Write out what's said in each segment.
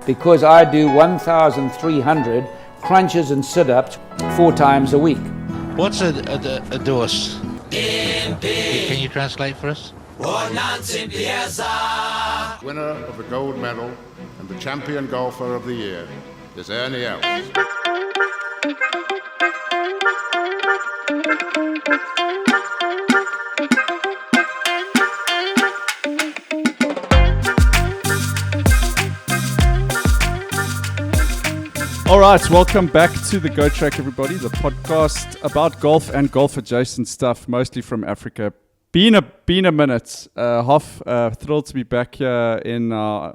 because I do 1,300 crunches and sit-ups 4 times a week. What's a dose? Can you translate for us? Winner of the gold medal and the champion golfer of the year is Ernie Els. All right, welcome back to the Go Track, everybody, the podcast about golf and golf-adjacent stuff, mostly from Africa. Been a minute. Hoff, thrilled to be back here in the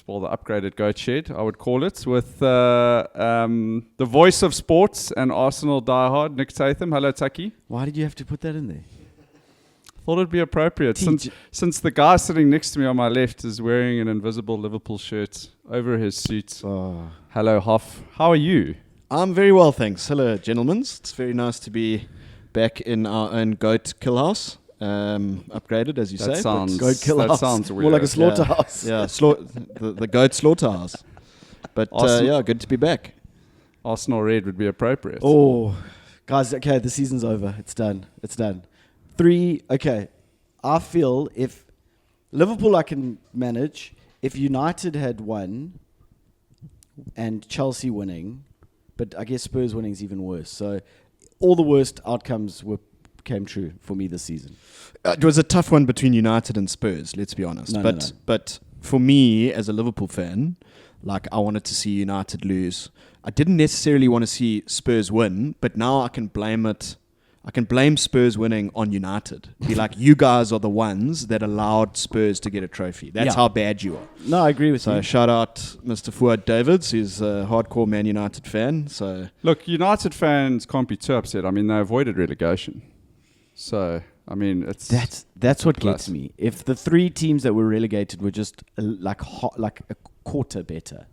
upgraded Goat Shed, I would call it, with the voice of sports and Arsenal diehard, Nick Tatham. Hello, Taki. Why did you have to put that in there? Thought it'd be appropriate since the guy sitting next to me on my left is wearing an invisible Liverpool shirt over his suit. Oh. Hello, Hoff. How are you? I'm very well, thanks. Hello, gentlemen. It's very nice to be back in our own goat kill house. Upgraded, as you say. Goat kill house. Sounds weird. More like a slaughterhouse. Yeah, the goat slaughterhouse. But good to be back. Arsenal red would be appropriate. Oh, guys, okay, the season's over. It's done. 3, okay. I feel if Liverpool I can manage, if United had won and Chelsea winning, but I guess Spurs winning is even worse. So all the worst outcomes came true for me this season. It was a tough one between United and Spurs, let's be honest. But for me, as a Liverpool fan, like I wanted to see United lose. I didn't necessarily want to see Spurs win, but now I can blame Spurs winning on United. Be like, you guys are the ones that allowed Spurs to get a trophy. That's how bad you are. No, I agree with you. So shout out Mr. Fuad Davids. He's a hardcore Man United fan. So look, United fans can't be too upset. I mean, they avoided relegation. So, I mean, that's what gets me. If the 3 teams that were relegated were just like a quarter better,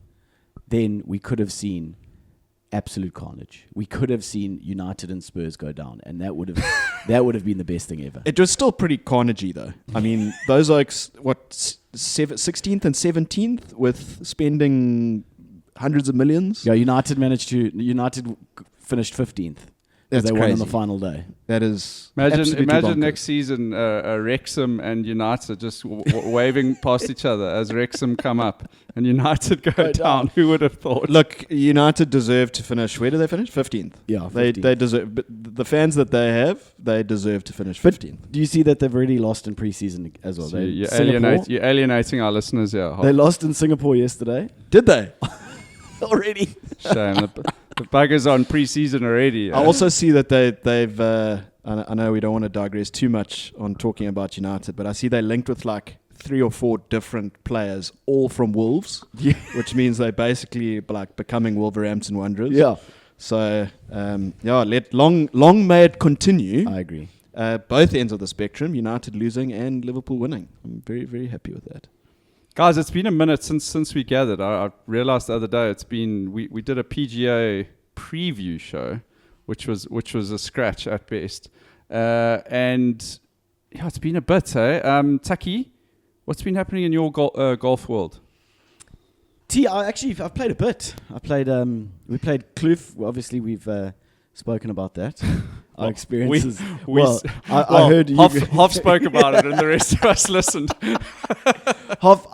then we could have seen absolute carnage. We could have seen United and Spurs go down, and that would have been the best thing ever. It was still pretty carnagey, though. I mean, those are 16th and 17th with spending hundreds of millions. Yeah, United finished 15th. That's they crazy. won on the final day. That is imagine next season Wrexham and United just waving past each other as Wrexham come up and United go down. Who would have thought? Look, United deserve to finish. Where do they finish? 15th. Yeah, 15th. They deserve. But the fans that they have, they deserve to finish 15th. But do you see that they've already lost in pre-season as well? So you're alienating our listeners here. They lost in Singapore yesterday. Did they? Already. Shame. The buggers on pre-season already. I also see that they've. I know we don't want to digress too much on talking about United, but I see they linked with like 3 or 4 different players, all from Wolves, which means they basically like becoming Wolverhampton Wanderers. Yeah. So let long may it continue. I agree. Both ends of the spectrum, United losing and Liverpool winning. I'm very, very happy with that. Guys, it's been a minute since we gathered. I realized the other day we did a PGA preview show, which was a scratch at best, and it's been a bit. Taki, what's been happening in your golf world? I've played a bit. We played Kloof. Obviously, we've spoken about that. Our experiences. I heard you. Hoff spoke about it, and the rest of us listened. Hoff,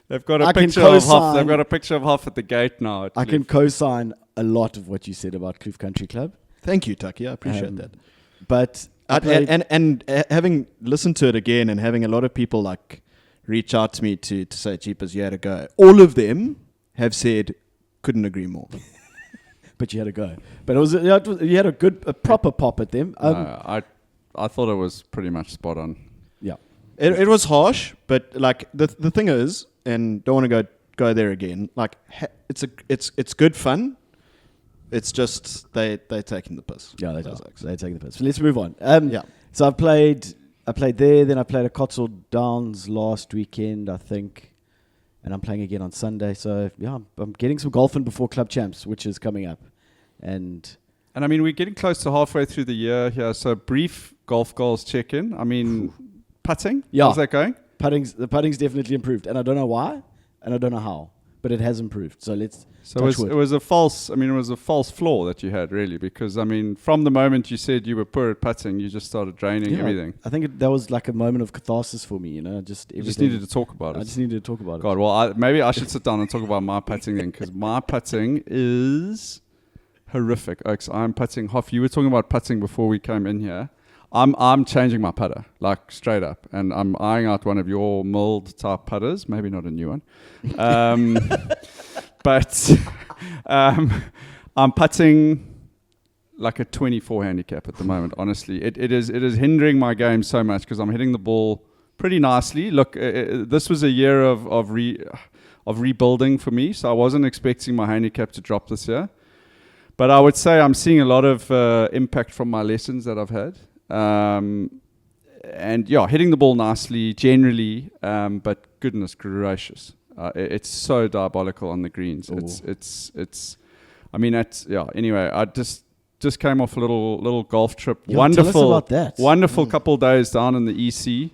they've got a picture of Hoff. They've got a picture of Hoff at the gate now. I can co-sign a lot of what you said about Kloof Country Club. Thank you, Taki. I appreciate that. But and having listened to it again, and having a lot of people like reach out to me to say, "Jeepers, you had to go." All of them have said, "Couldn't agree more." But you had to go. But you had a proper pop at them. I thought it was pretty much spot on. Yeah. It was harsh, but like the thing is, and don't want to go there again. Like it's good fun. It's just they're taking the piss. Yeah, they're taking the piss. So let's move on. So I played there. Then I played at Cotswold Downs last weekend, I think, and I'm playing again on Sunday. So yeah, I'm getting some golf in before Club Champs, which is coming up, and I mean we're getting close to halfway through the year here. So brief golf goals check in. I mean, putting. Yeah, how's that going? The putting's definitely improved, and I don't know why. and I don't know how, but it has improved. So let's. So it was a false. I mean, it was a false flaw that you had, really, because I mean, from the moment you said you were poor at putting, you just started draining everything. I think that was like a moment of catharsis for me. You just needed to talk about it. I just needed to talk about it. God, well, maybe I should sit down and talk about my putting then, because my putting is horrific. Oaks, I'm putting. Hoff, you were talking about putting before we came in here. I'm changing my putter, like straight up, and I'm eyeing out one of your milled type putters, maybe not a new one, but I'm putting like a 24 handicap at the moment. Honestly, it is hindering my game so much because I'm hitting the ball pretty nicely. Look, this was a year of rebuilding for me, so I wasn't expecting my handicap to drop this year, but I would say I'm seeing a lot of impact from my lessons that I've had. And yeah, hitting the ball nicely generally, but goodness gracious, it's so diabolical on the greens. Ooh. It's. I mean, anyway, I just came off a little golf trip. Wonderful, tell us about that. Wonderful couple days down in the EC.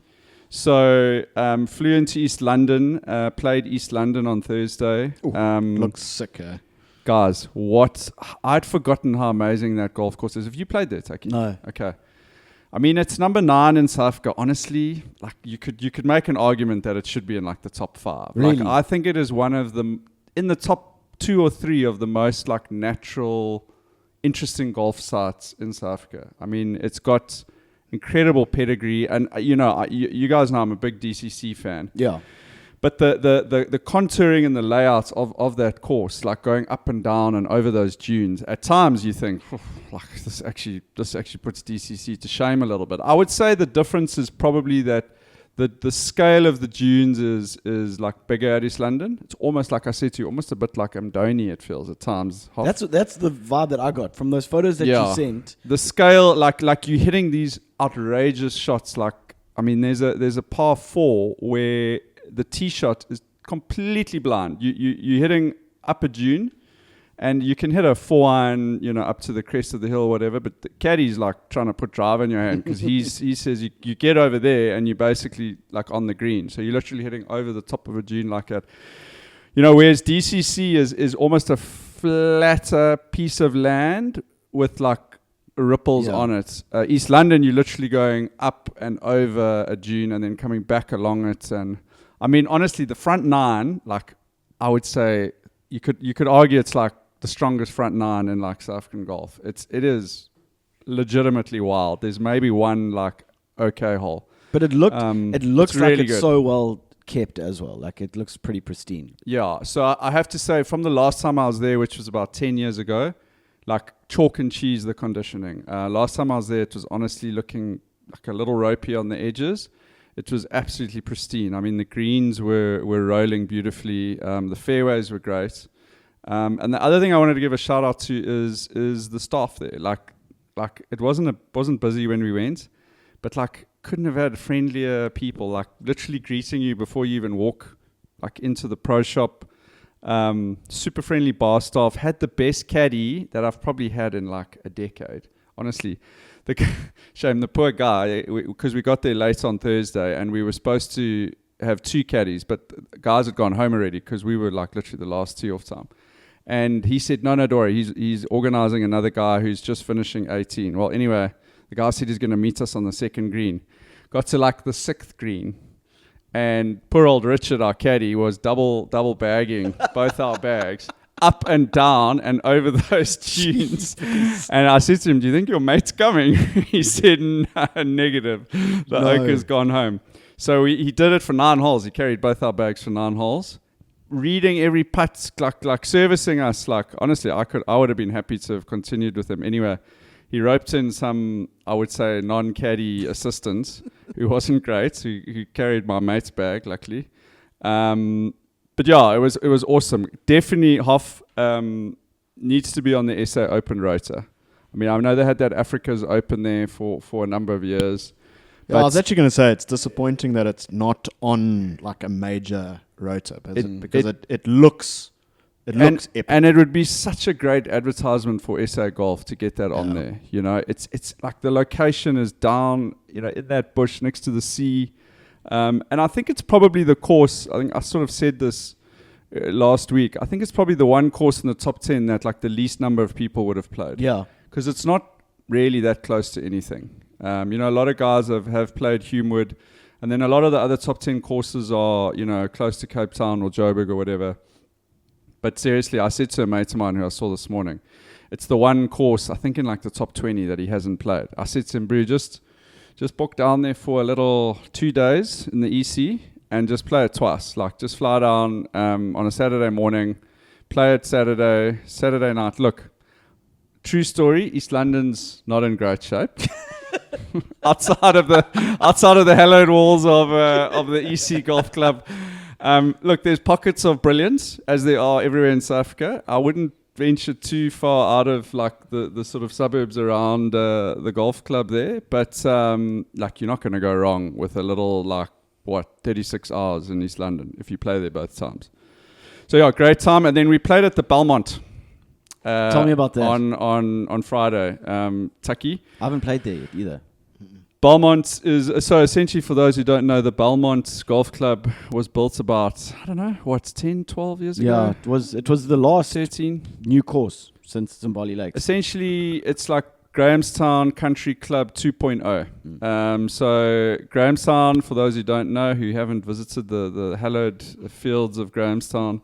So flew into East London, played East London on Thursday. Looks sick, eh? Guys, I'd forgotten how amazing that golf course is. Have you played there, Taki? No. Okay. I mean, it's number 9 in South Africa. Honestly, like you could make an argument that it should be in like the top 5. Really? Like I think it is one of the in the top 2 or 3 of the most like natural, interesting golf sites in South Africa. I mean, it's got incredible pedigree, and you guys know I'm a big DCC fan. Yeah. But the contouring and the layouts of that course, like going up and down and over those dunes, at times you think, like this actually puts DCC to shame a little bit. I would say the difference is probably that the scale of the dunes is like bigger at East London. It's almost like I said to you, almost a bit like Amdoni it feels at times. That's the vibe that I got from those photos that you sent. The scale, like you're hitting these outrageous shots. Like I mean, there's a par 4 where the tee shot is completely blind. You're hitting up a dune, and you can hit a 4-iron, up to the crest of the hill or whatever. But the caddy's like trying to put drive in your hand because he says you get over there and you're basically like on the green. So you're literally hitting over the top of a dune like that. Whereas DCC is almost a flatter piece of land with like ripples on it. East London, you're literally going up and over a dune and then coming back along it. And I mean, honestly, the front 9, like I would say, you could argue it's like the strongest front 9 in like South African golf. It is legitimately wild. There's maybe one like okay hole, but it looks like really it's good. So well kept as well. Like it looks pretty pristine. Yeah. So I have to say, from the last time I was there, which was about 10 years ago, like chalk and cheese the conditioning. Last time I was there, it was honestly looking like a little ropey on the edges. It was absolutely pristine. I mean, the greens were rolling beautifully. The fairways were great. And the other thing I wanted to give a shout out to is the staff there. Like it wasn't busy when we went, but like couldn't have had friendlier people. Like literally greeting you before you even walk like into the pro shop. Super friendly bar staff. Had the best caddy that I've probably had in like a decade. Honestly. The poor guy, because we got there late on Thursday and we were supposed to have 2 caddies, but the guys had gone home already because we were like literally the last 2 off time. And he said, no, Dory, he's organizing another guy who's just finishing 18. Well, anyway, the guy said he's going to meet us on the 2nd green. Got to like the 6th green. And poor old Richard, our caddy, was double bagging both our bags. Up and down and over those dunes. And I said to him, do you think your mate's coming? He said, negative. The oak has gone home. So he did it for 9 holes. He carried both our bags for 9 holes. Reading every putt, like servicing us. Like, honestly, I would have been happy to have continued with him. Anyway, he roped in some, I would say, non-caddy assistant who wasn't great, who carried my mate's bag, luckily. But yeah, it was awesome. Definitely Hoff needs to be on the SA Open rota. I mean, I know they had that Africa's Open there for a number of years. Yeah, I was actually going to say it's disappointing that it's not on like a major rota because it looks epic. And it would be such a great advertisement for SA Golf to get that on there. It's like the location is down, in that bush next to the sea. And I think it's probably the course. I think I sort of said this last week. I think it's probably the one course in the top 10 that like the least number of people would have played. Yeah. Because it's not really that close to anything. A lot of guys have played Humewood, and then a lot of the other top 10 courses are, close to Cape Town or Joburg or whatever. But seriously, I said to a mate of mine who I saw this morning, it's the one course, I think in like the top 20 that he hasn't played. I said to him, Brew, just book down there for a little 2 days in the EC and just play it twice. Like just fly down on a Saturday morning, play it Saturday night. Look, true story, East London's not in great shape. outside of the hallowed walls of the EC Golf Club. Look, there's pockets of brilliance, as there are everywhere in South Africa. I wouldn't venture too far out of like the sort of suburbs around the golf club there, but like you're not going to go wrong with a little 36 hours in East London if you play there both times. So yeah, great time. And then we played at the Belmont. Tell me about that. On Friday, Tucky. I haven't played there yet either. Belmont is, so essentially for those who don't know, the Belmont Golf Club was built about, 10, 12 years ago? Yeah, it was the last 13 new course since Zimbali Lakes. Essentially, it's like Grahamstown Country Club 2.0. So Grahamstown, for those who don't know, who haven't visited the hallowed fields of Grahamstown,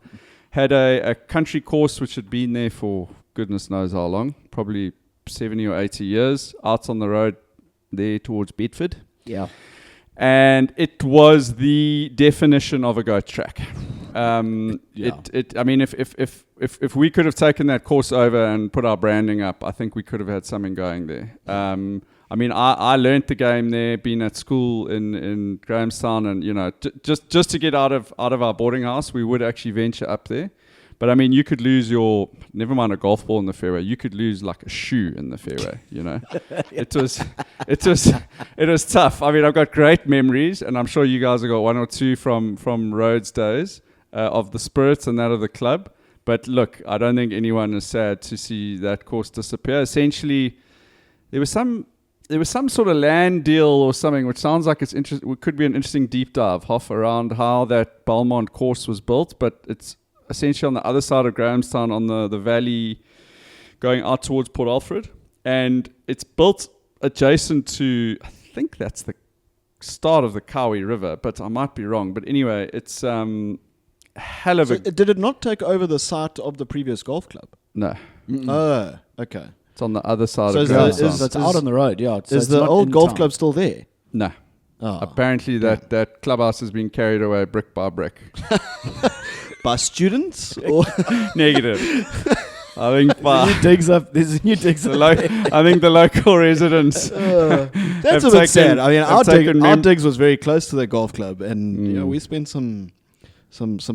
had a country course which had been there for goodness knows how long, probably 70 or 80 years, out on the road there towards Bedford. Yeah. And it was the definition of a goat track. I mean, if we could have taken that course over and put our branding up, I think we could have had something going there. I mean, I learnt the game there, being at school in Grahamstown, and just to get out of our boarding house, we would actually venture up there. But I mean, you could lose never mind a golf ball in the fairway, you could lose like a shoe in the fairway, It was tough. I mean, I've got great memories, and I'm sure you guys have got one or two from Rhodes days of the spirits and that of the club. But look, I don't think anyone is sad to see that course disappear. Essentially, there was some sort of land deal or something, which sounds like it could be an interesting deep dive, Hoff, around how that Belmont course was built. But it's essentially on the other side of Grahamstown, on the valley going out towards Port Alfred. And it's built adjacent to, I think that's the start of the Kawi River, but I might be wrong. But anyway, it's hell of a... Did it not take over the site of the previous golf club? No. Oh, okay. It's on the other side So of Grahamstown. So it's out on the road, yeah. So Is it's the not old in golf town. club still there? No. Oh. Apparently that clubhouse has been carried away brick by brick. By students? Or Negative. I think There's a new digs up. I think the local residents. That's a bit sad. I mean, our digs was very close to the golf club, and we spent some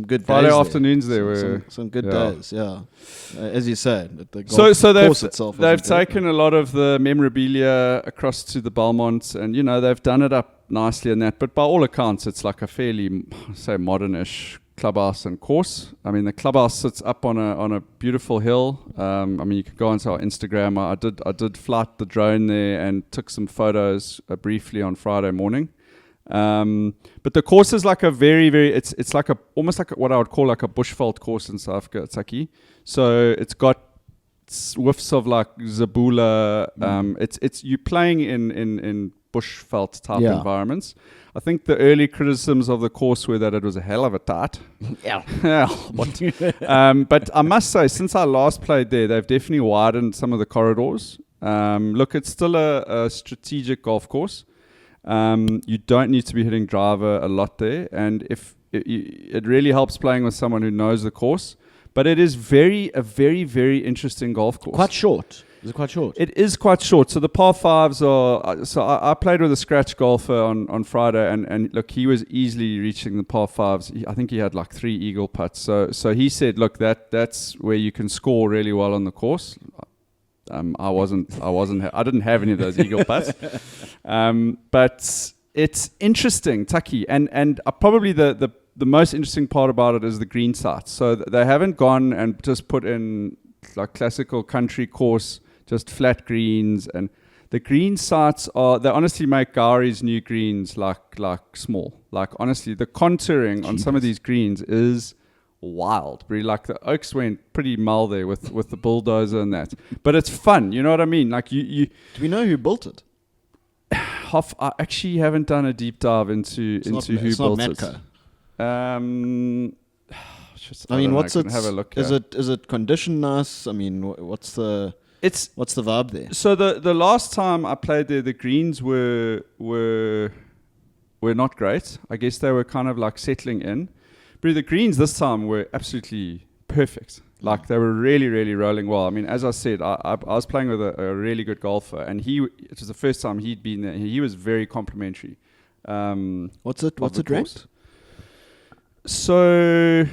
good Friday days afternoons there. were Some good days, yeah. As you said, the golf so course itself. They've taken a lot of the memorabilia across to the Belmont, and they've done it up nicely in that. But by all accounts, it's like a fairly, say, modernish clubhouse and course. I mean, the clubhouse sits up on a beautiful hill. I mean, you could go onto our Instagram. I did flight the drone there and took some photos briefly on Friday morning. But the course is like a very, very, it's like almost like what I would call like a bushveld course in South Africa, Tsaki. So it's got whiffs of like Zabula. It's you playing in bushveld type environments. I think the early criticisms of the course were that it was a hell of a tart. Yeah. But I must say, since I last played there, they've definitely widened some of the corridors. Look, it's still a strategic golf course. You don't need to be hitting driver a lot there, and if it really helps playing with someone who knows the course. But it is a very, very interesting golf course. Quite short. Is it quite short? It is quite short. So the par fives are. So I played with a scratch golfer on Friday, and look, he was easily reaching the par fives. I think he had like 3 eagle putts. So he said, look, that's where you can score really well on the course. I didn't have any of those eagle putts. But it's interesting, Tucky, and probably the most interesting part about it is the green sites. So they haven't gone and just put in like classical country course, just flat greens, and the green sites they honestly make Gary's new greens like small. Like honestly, the contouring on some of these greens is wild. Really, like the Oaks went pretty mal there with the bulldozer and that. But it's fun, you know what I mean? Like you Do we know who built it? Hoff, I actually haven't done a deep dive into who built it. I mean, what's it? Have a look. Is it conditioned nice? I mean, what's the vibe there? So the last time I played there, the greens were not great. I guess they were kind of like settling in. But the greens this time were absolutely perfect. Like they were really, really rolling well. I mean, as I said, I was playing with a really good golfer, and it was the first time he'd been there. He was very complimentary. What's it ranked? So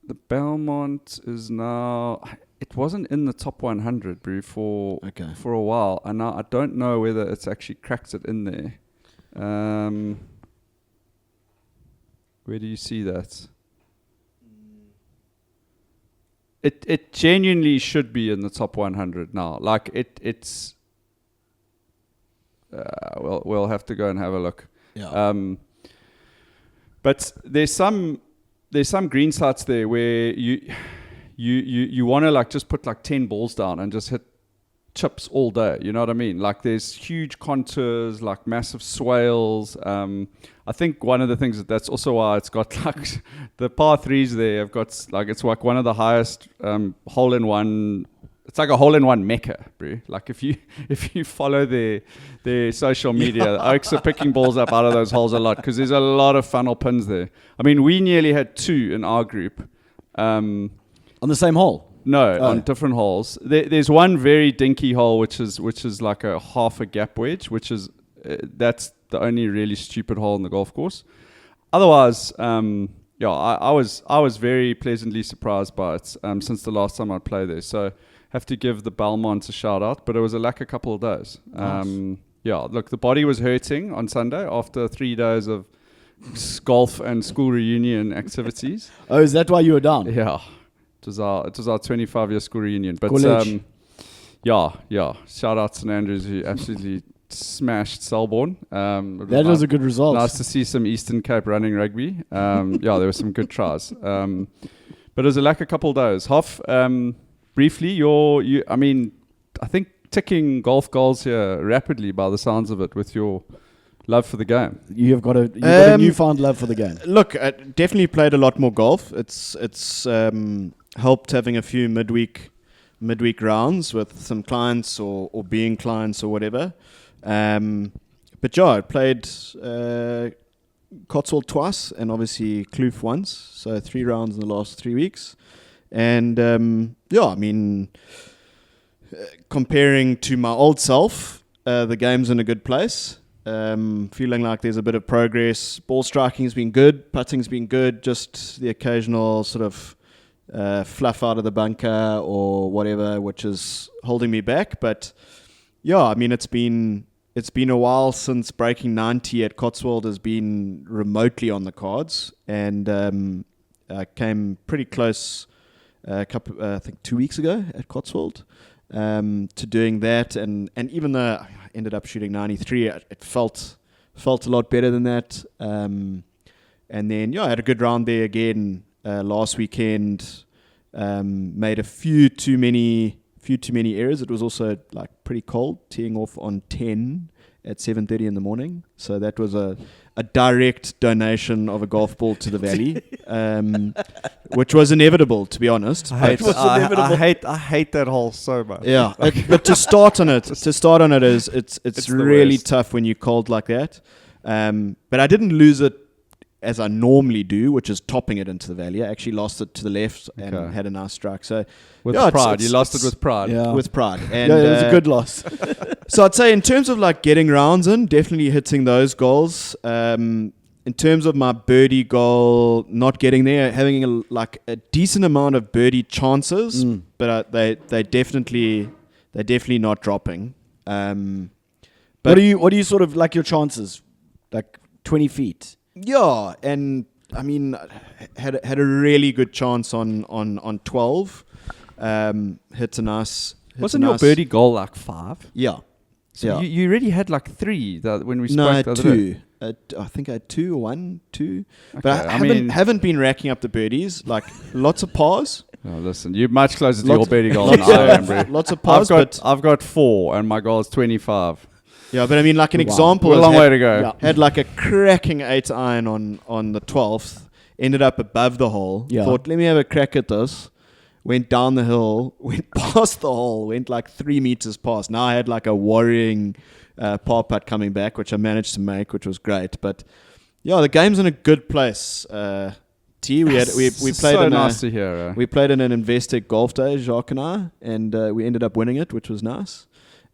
the Belmont is now. It wasn't in the top 100, bro, for a while, and now I don't know whether it's actually cracked it in there. Where do you see that? It genuinely should be in the top 100 now. Like it's. We'll have to go and have a look. Yeah. But there's some green sites there where you want to like just put like 10 balls down and just hit chips all day. You know what I mean? Like there's huge contours, like massive swales. I think one of the things that's also why it's got like the par threes there have got like it's like one of the highest hole in one. It's like a hole in one mecca, bro. Like if you follow their social media, the Oaks are picking balls up out of those holes a lot because there's a lot of funnel pins there. I mean, we nearly had 2 in our group. On the same hole? No, on different holes. There's one very dinky hole which is like a half a gap wedge, which is that's the only really stupid hole in the golf course. Otherwise, I was very pleasantly surprised by it since the last time I played there. So have to give the Belmont a shout out, but it was a lack a couple of days. Nice. Look, the body was hurting on Sunday after 3 days of golf and school reunion activities. Oh, is that why you were down? Yeah. It was our 25-year school reunion. But shout out to St Andrews who absolutely smashed Selborne. That was a good result. Nice to see some Eastern Cape running rugby. There were some good tries. But it was a lack a couple of days. Hoff, briefly, I think ticking golf goals here rapidly by the sounds of it with your love for the game. You've got a newfound love for the game. Look, I definitely played a lot more golf. It's helped having a few midweek rounds with some clients or being clients or whatever. But I played Cotswold twice and obviously Kloof once. So 3 rounds in the last 3 weeks. And comparing to my old self, the game's in a good place. Feeling like there's a bit of progress. Ball striking has been good. Putting's been good. Just the occasional sort of fluff out of the bunker or whatever, which is holding me back. But it's been a while since breaking 90 at Cotswold has been remotely on the cards, and I came pretty close I think 2 weeks ago at Cotswold to doing that, and even though I ended up shooting 93, it felt a lot better than that. And then I had a good round there again last weekend. Made a few too many errors. It was also like pretty cold, teeing off on 10 at 7:30 in the morning. So that was a direct donation of a golf ball to the valley, which was inevitable, to be honest. I hate that hole so much. Yeah, but to start on it is it's really tough when you're cold like that. But I didn't lose it as I normally do, which is topping it into the valley. I actually lost it to the left and had a nice strike. So with pride, you lost it with pride. Yeah. With pride, and it was a good loss. So I'd say in terms of like getting rounds in, definitely hitting those goals. In terms of my birdie goal, not getting there, having a decent amount of birdie chances, but they definitely not dropping. But what do you sort of like your chances? Like 20 feet. Yeah, and I mean, had a really good chance on 12. Hit a nice. Wasn't your birdie goal like 5? Yeah. So you already had like 3 when we spoke the other day. I think I had 2 or 1, 2. Okay, But I haven't been racking up the birdies. Like lots of pars. Oh, listen, you're much closer to your birdie goal than I am, bro. Lots of pars. I've got 4, and my goal is 25. Yeah, but I mean, like an example. A long way to go. Had like a cracking 8 iron on the 12th. Ended up above the hole. Yeah. Thought, let me have a crack at this. Went down the hill. Went past the hole. Went like 3 meters past. Now I had like a worrying par putt coming back, which I managed to make, which was great. But yeah, the game's in a good place. We played so nice to hear. We played in an Investec Golf Day, Jacques and I, and we ended up winning it, which was nice.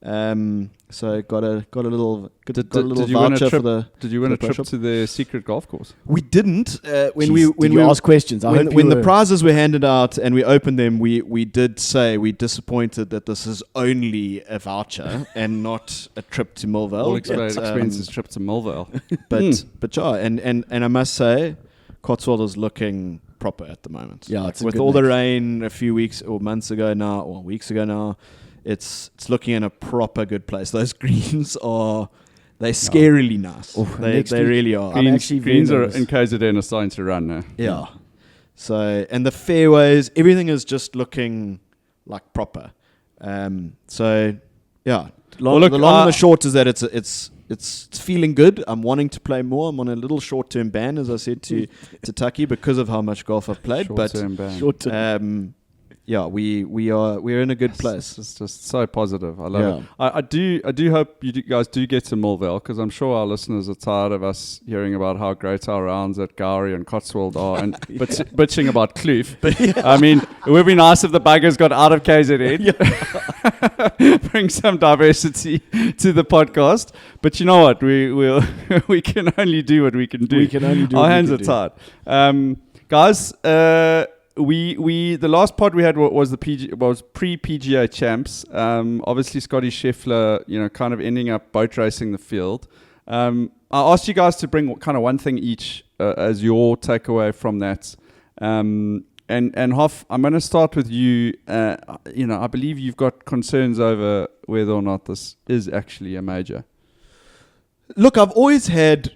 So got a little voucher for the. Did you win a trip to the secret golf course? We didn't. When we asked questions, when the prizes were handed out and we opened them, we did say we disappointed that this is only a voucher and not a trip to Millvale. All expenses trip to Millvale. But yeah, and I must say, Cotswold is looking proper at the moment. Yeah, like with all the rain a few weeks or months ago now, or weeks ago now, it's looking in a proper good place. Those greens they're scarily nice. They really are. Greens are in KZN are starting to run now. Yeah. So and the fairways, everything is just looking like proper. So yeah, the long and the short is that it's feeling good. I'm wanting to play more. I'm on a little short-term ban, as I said to Taki, because of how much golf I've played. Short-term ban. Yeah, we're in a good place. It's just so positive. I love it. I do hope you guys do get to Millvale, because I'm sure our listeners are tired of us hearing about how great our rounds at Gowrie and Cotswold are and bitching about Kloof. I mean, it would be nice if the buggers got out of KZN. Bring some diversity to the podcast. But you know what? We can only do what we can do. Our hands are tied. Guys, we the last pod we had was pre PGA Champs. Obviously Scotty Scheffler, kind of ending up boat racing the field. I asked you guys to bring kind of one thing each as your takeaway from that. And Hoff, I'm going to start with you. I believe you've got concerns over whether or not this is actually a major. Look, I've always had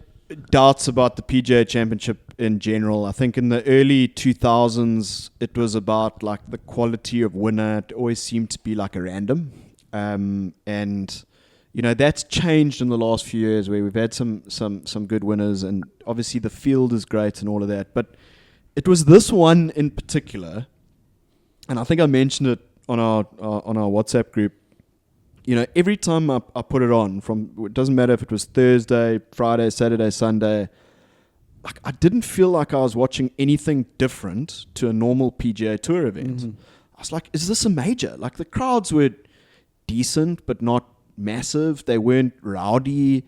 doubts about the PGA Championship in general. I think in the early 2000s, it was about like the quality of winner. It always seemed to be like a random. And that's changed in the last few years, where we've had some good winners, and obviously the field is great and all of that. But it was this one in particular, and I think I mentioned it on our WhatsApp group. Every time I put it on, it doesn't matter if it was Thursday, Friday, Saturday, Sunday, like I didn't feel like I was watching anything different to a normal PGA Tour event. Mm-hmm. I was like, is this a major? Like the crowds were decent, but not massive. They weren't rowdy.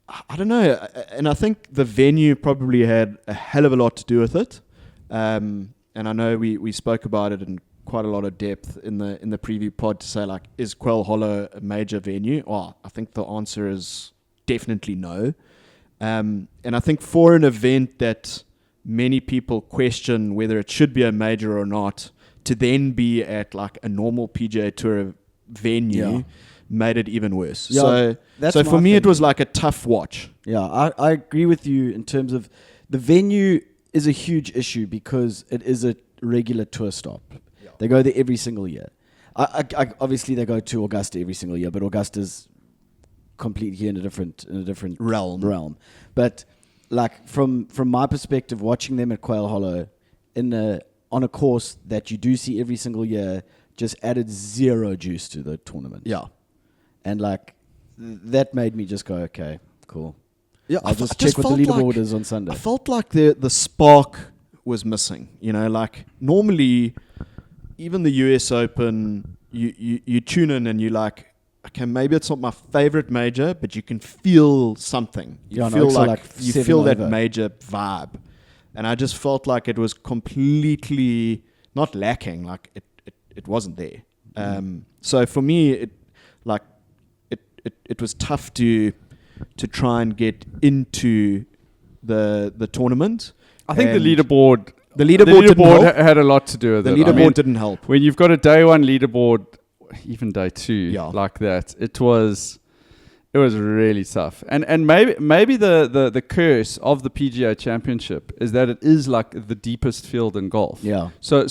I don't know. And I think the venue probably had a hell of a lot to do with it. And I know we spoke about it in quite a lot of depth in the preview pod to say, like, is Quail Hollow a major venue? Well, I think the answer is definitely no. And I think for an event that many people question whether it should be a major or not, to then be at like a normal PGA Tour venue made it even worse. Yeah, so for me, it was like a tough watch. Yeah, I agree with you in terms of the venue is a huge issue because it is a regular tour stop. Yeah. They go there every single year. I obviously they go to Augusta every single year, but Augusta's completely in a different realm. But like from my perspective, watching them at Quail Hollow on a course that you do see every single year just added zero juice to the tournament. Yeah. And like that made me just go, okay, cool. Yeah, I'll just check what the leaderboard is on Sunday. I felt like the spark was missing. Like normally, even the US Open, you tune in and you're like, okay, maybe it's not my favorite major, but you can feel something. You feel that major vibe. And I just felt like it was completely not lacking. Like it wasn't there. So for me, it was tough to try and get into the tournament. I think the leaderboard had a lot to do with it. The leaderboard didn't help. When you've got a day one leaderboard, even day two, like that, it was It was really tough, and maybe the curse of the PGA Championship is that it is like the deepest field in golf. Yeah. So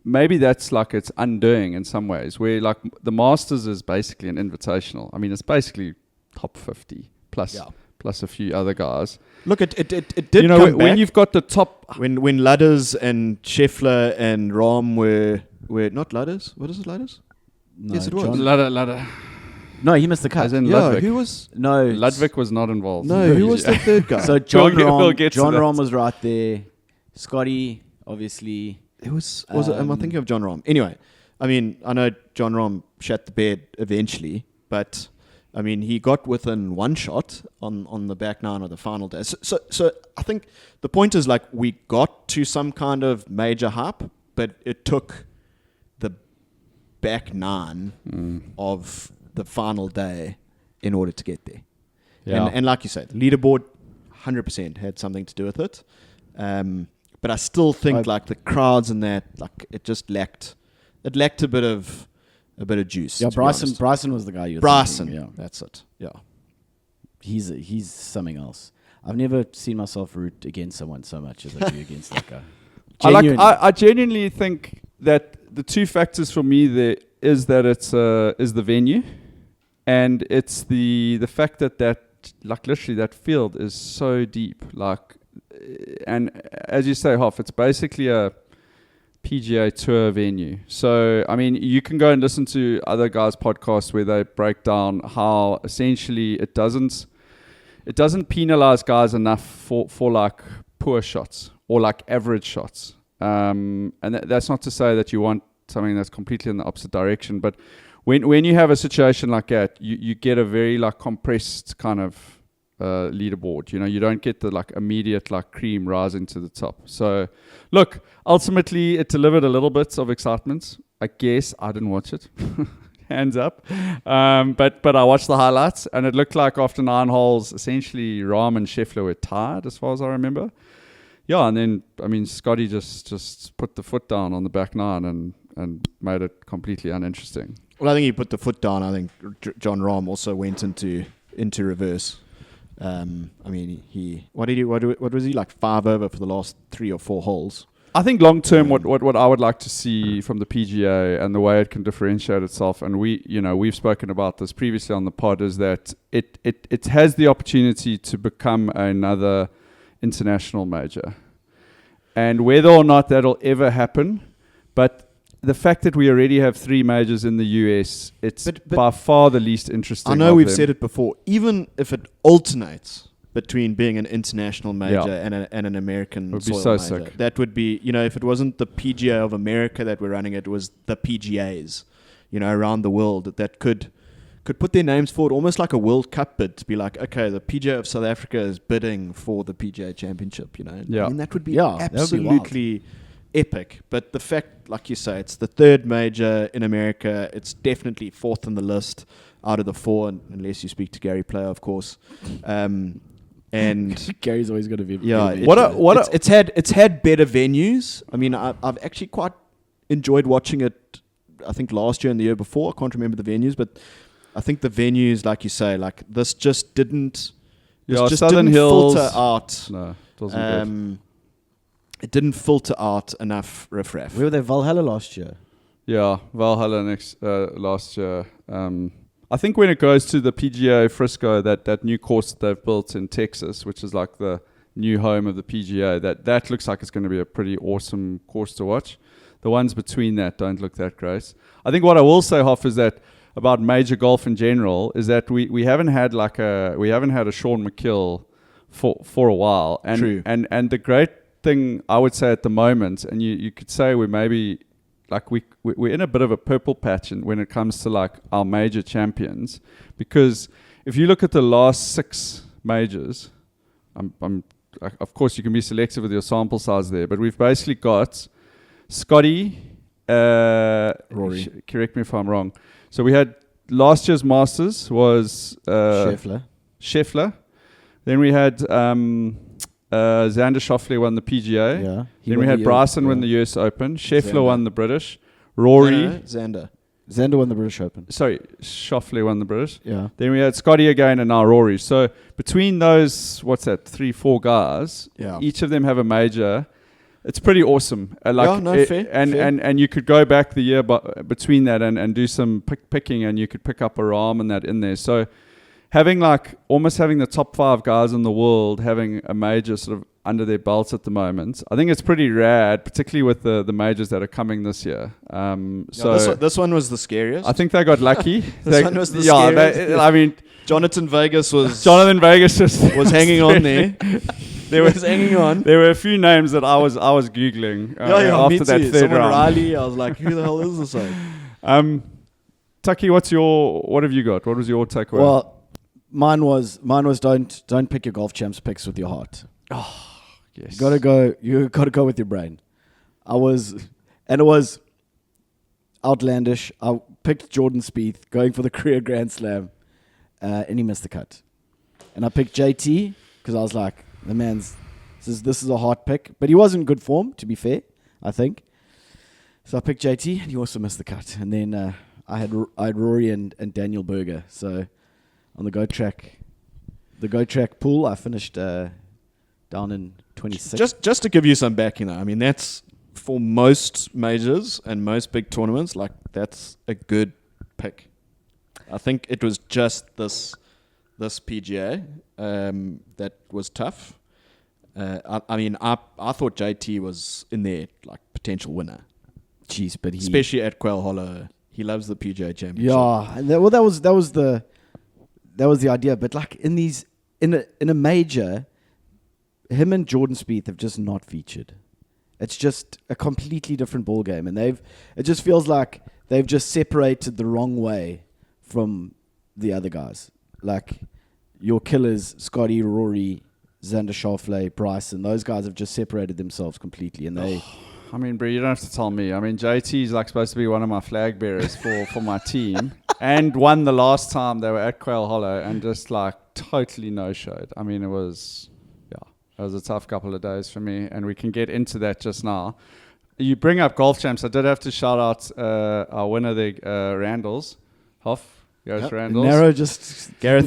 maybe that's like its undoing in some ways, where like the Masters is basically an invitational. I mean, it's basically top 50 plus a few other guys. Look, it did. You know, come when back. you've got the top. When Ludders and Scheffler and Rahm were not Ludders. What is it, Ludders? No, Yes, it was. Ladder. No, he missed the cut. As in Yeah, Ludwig. who was? No, Ludwig was not involved. No, who was the third guy? So John We'll Rahm, get to John that. Rahm was right there. Scotty, obviously. It was it? Am I thinking of John Rahm? Anyway, I mean, I know John Rahm shat the bed eventually, but I mean, he got within one shot on the back nine of the final day. So I think the point is like we got to some kind of major hype, but it took the back nine of the final day in order to get there. Yeah. And like you said, the leaderboard 100% had something to do with it. But I still think like the crowds and that, like it just lacked a bit of juice. Yeah, to be honest. Bryson was the guy you were Bryson. thinking, yeah. That's it. Yeah. He's something else. I've never seen myself root against someone so much as I do against that guy. I genuinely think that the two factors for me there is that it's is the venue, and it's the fact that like literally that field is so deep, like, and as you say, Hoff, it's basically a PGA Tour venue. So I mean, you can go and listen to other guys' podcasts where they break down how essentially it doesn't penalize guys enough for like poor shots or like average shots. And that's not to say that you want something that's completely in the opposite direction, but when you have a situation like that, you get a very like compressed kind of leaderboard. You know, you don't get the like immediate like cream rising to the top. So look, ultimately it delivered a little bit of excitement. I guess I didn't watch it. Hands up. But I watched the highlights, and it looked like after 9 holes, essentially Rahm and Scheffler were tied, as far as I remember. Yeah, and then, I mean, Scotty just put the foot down on the back 9 and made it completely uninteresting. Well, I think he put the foot down. I think John Rahm also went into reverse. I mean, what was he, like 5 over for the last 3 or 4 holes? I think long term, what I would like to see from the PGA and the way it can differentiate itself, and we've spoken about this previously on the pod, is that it has the opportunity to become another international major, and whether or not that'll ever happen, but the fact that we already have 3 majors in the US, it's by far the least interesting. I know we've said it before. Even if it alternates between being an international major and an American would be soil so major, sick. that would be, if it wasn't the PGA of America that were running it, was the PGAs, around the world that could put their names forward, almost like a World Cup bid, to be like, okay, the PGA of South Africa is bidding for the PGA Championship. Yeah. I mean, that would be that would be absolutely epic. But the fact, like you say, it's the 3rd major in America. It's definitely 4th on the list out of the 4, unless you speak to Gary Player, of course. And Gary's always going to be. it's had better venues. I mean, I've actually quite enjoyed watching it. I think last year and the year before. I can't remember the venues, but I think the venues, like you say, like this just didn't. Southern Hills filter out. No, it wasn't good. It didn't filter out enough riffraff. Where were they? Valhalla last year. Yeah, Valhalla last year. I think when it goes to the PGA Frisco, that new course that they've built in Texas, which is like the new home of the PGA, that looks like it's going to be a pretty awesome course to watch. The ones between that don't look that great. I think what I will say, Hoff, is that about major golf in general is that we haven't had a Sean McKill for a while. And True. And the great thing I would say at the moment, and you could say we're maybe like we're in a bit of a purple patch when it comes to like our major champions, because if you look at the last 6 majors, of course you can be selective with your sample size there, but we've basically got Scotty, Rory. Correct me if I'm wrong. So we had last year's Masters was Scheffler. Then we had Xander Schauffele won the PGA. Yeah. Then we had Bryson win the US Open. Scheffler won the British. Rory. Xander. Xander won the British Open. Sorry, Schauffele won the British. Yeah. Then we had Scotty again and now Rory. So between those, 3-4 guys, Yeah. each of them have a major. It's pretty awesome. Fair. And you could go back the year between that and do some picking, and you could pick up a Rahm and that in there. So having almost having the top 5 guys in the world having a major sort of under their belts at the moment, I think it's pretty rad, particularly with the majors that are coming this year. This one was the scariest. I think they got lucky. One was the scariest. Jonathan Vegas was hanging on there. There was hanging on. There were a few names that I was googling after that third Someone round. Riley, I was like, who the hell is this guy? Tucky, what have you got? What was your takeaway? Well, mine was don't pick your Golfchamps picks with your heart. yes. You gotta go with your brain. It was outlandish. I picked Jordan Spieth going for the career Grand Slam, and he missed the cut. And I picked JT because I was like, this is a hard pick, but he was in good form, to be fair, I think. So I picked JT, and he also missed the cut. And then I had Rory and Daniel Berger. So on the Go Track pool, I finished down in 26. Just to give you some backing, though, I mean that's for most majors and most big tournaments. That's a good pick. I think it was just this PGA that was tough. I thought JT was in there potential winner. Jeez, but especially at Quail Hollow, he loves the PGA Championship. Yeah, and that was the idea. But in a major, him and Jordan Spieth have just not featured. It's just a completely different ball game, and it just feels like they've just separated the wrong way from the other guys. Your killers, Scotty, Rory, Xander Schauffele, Bryson, those guys have just separated themselves completely, and they. I mean, bro, you don't have to tell me. I mean, JT's supposed to be one of my flag bearers for my team, and won the last time they were at Quail Hollow, and just totally no-showed. I mean, it was a tough couple of days for me, and we can get into that just now. You bring up Golfchamps. I did have to shout out our winner there, Randalls, Hoff. Randalls. Narrow just Gareth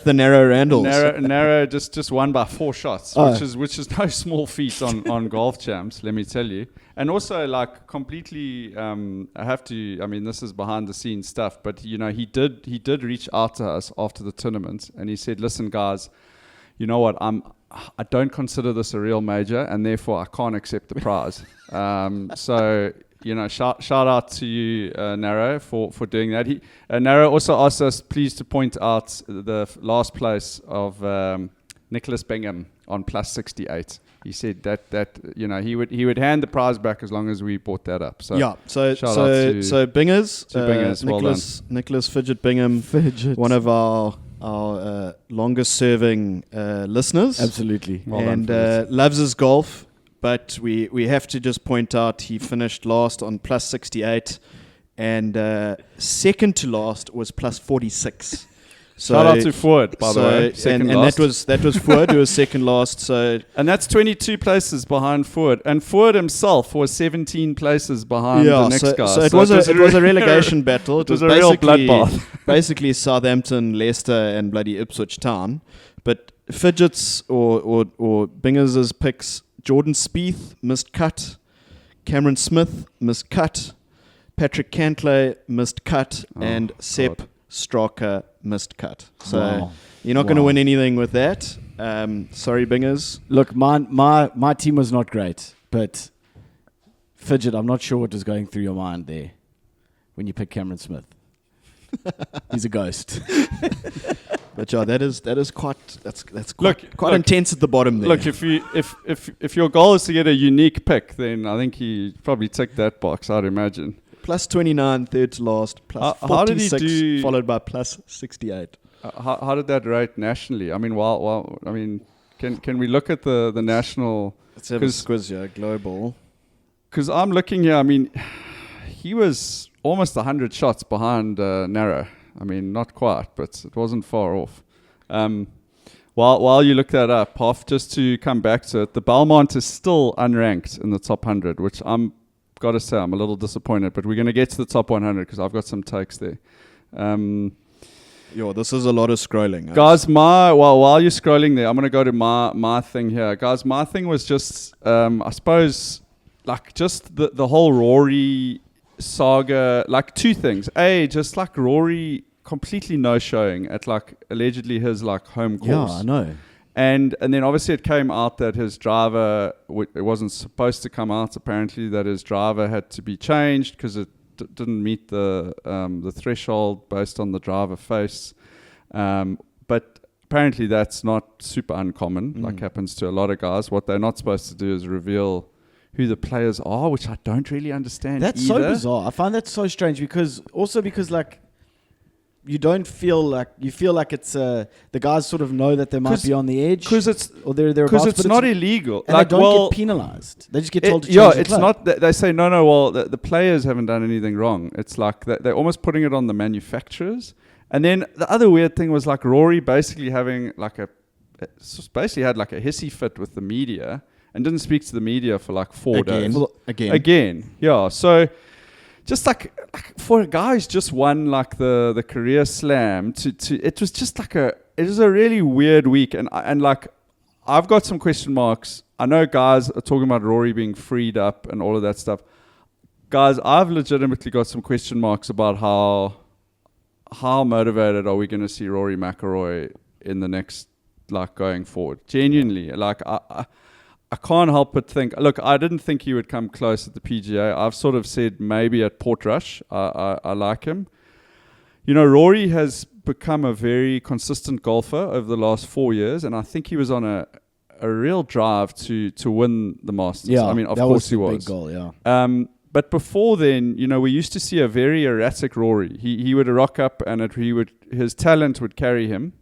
the Narrow Randalls. Narrow just won by 4 shots, which is no small feat on Golfchamps, let me tell you. And also completely I have to, I mean, this is behind the scenes stuff, but he did reach out to us after the tournament, and he said, listen guys, you know what, I don't consider this a real major, and therefore I can't accept the prize. So shout out to you, Narrow, for doing that. Narrow also asked us, please, to point out the last place of Nicholas Bingham on plus 68. He said that he would hand the prize back as long as we brought that up. So yeah, so Bingers, Nicholas Fidget Bingham, one of our longest serving listeners, absolutely, and loves his golf. But we have to just point out he finished last on plus 68, and second to last was plus 46. So shout out to Ford, by the way. And that was Ford who was second last. So and that's 22 places behind Ford, and Ford himself was 17 places behind the next guy. So it was a relegation battle. It was a real bloodbath. Basically Southampton, Leicester, and bloody Ipswich Town. But Fidget's or Bingers' picks: Jordan Spieth missed cut, Cameron Smith missed cut, Patrick Cantlay missed cut, and Sepp Straka missed cut. So you're not going to win anything with that. Sorry, Bingers. Look, my team was not great, but Fidget, I'm not sure what was going through your mind there when you picked Cameron Smith. He's a ghost. But yeah, that's quite intense at the bottom there. Look, if your goal is to get a unique pick, then I think he probably ticked that box, I'd imagine. Plus 29, third to last, plus 46, how did he do, followed by plus 68. How did that rate nationally? I mean, can we look at the national? Let's have a squiz here, global. Because I'm looking here. I mean, he was almost 100 shots behind Narrow. I mean, not quite, but it wasn't far off. While you look that up, Hoff, just to come back to it, the Belmont is still unranked in the top 100, which I'm got to say I'm a little disappointed, but we're going to get to the top 100 because I've got some takes there. This is a lot of scrolling. Guys, while you're scrolling there, I'm going to go to my thing here. Guys, my thing was just, I suppose, like just the whole Rory saga, like two things. Just like Rory completely no-showing at like allegedly his like home course. Yeah, I know. And then obviously it came out that his driver, it wasn't supposed to come out apparently, that his driver had to be changed because it didn't meet the threshold based on the driver face. But apparently that's not super uncommon, like happens to a lot of guys. What they're not supposed to do is reveal who the players are, which I don't really understand. That's either. so bizarre. I find that so strange because like you don't feel like you feel like it's the guys sort of know that they might be on the edge because it's not illegal. And like, they don't get penalized. They just get told to change the it's club. not. They say no. Well, the players haven't done anything wrong. It's like they're almost putting it on the manufacturers. And then the other weird thing was like Rory basically having like basically had like a hissy fit with the media and didn't speak to the media for like 4 days. Again. Yeah. So just like for a guy who's just won like the career slam to it was just like it was a really weird week and like I've got some question marks. I know guys are talking about Rory being freed up and all of that stuff. Guys, I've legitimately got some question marks about how motivated are we going to see Rory McIlroy in the next, like, going forward? Genuinely, like, I can't help but think, look, I didn't think he would come close at the PGA. I've sort of said maybe at Portrush. I like him. You know, Rory has become a very consistent golfer over the last 4 years, and I think he was on a real drive to win the Masters. Yeah, I mean, of that course he was a was. big goal, yeah. But before then, you know, we used to see a very erratic Rory. He would rock up and his talent would carry him.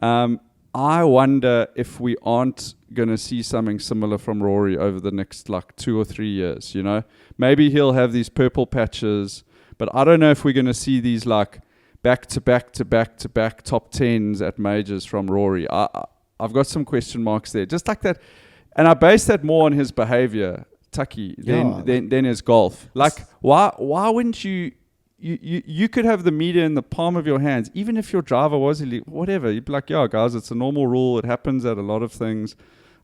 I wonder if we aren't going to see something similar from Rory over the next like 2 or 3 years, you know. Maybe he'll have these purple patches, but I don't know if we're going to see these like back-to-back top 10s at majors from Rory. I've got some question marks there. Just like that. And I base that more on his behavior, Tucky, than his golf. Like, why wouldn't you could have the media in the palm of your hands, even if your driver was illegal, whatever. You'd be like, yeah, guys, it's a normal rule. It happens at a lot of things.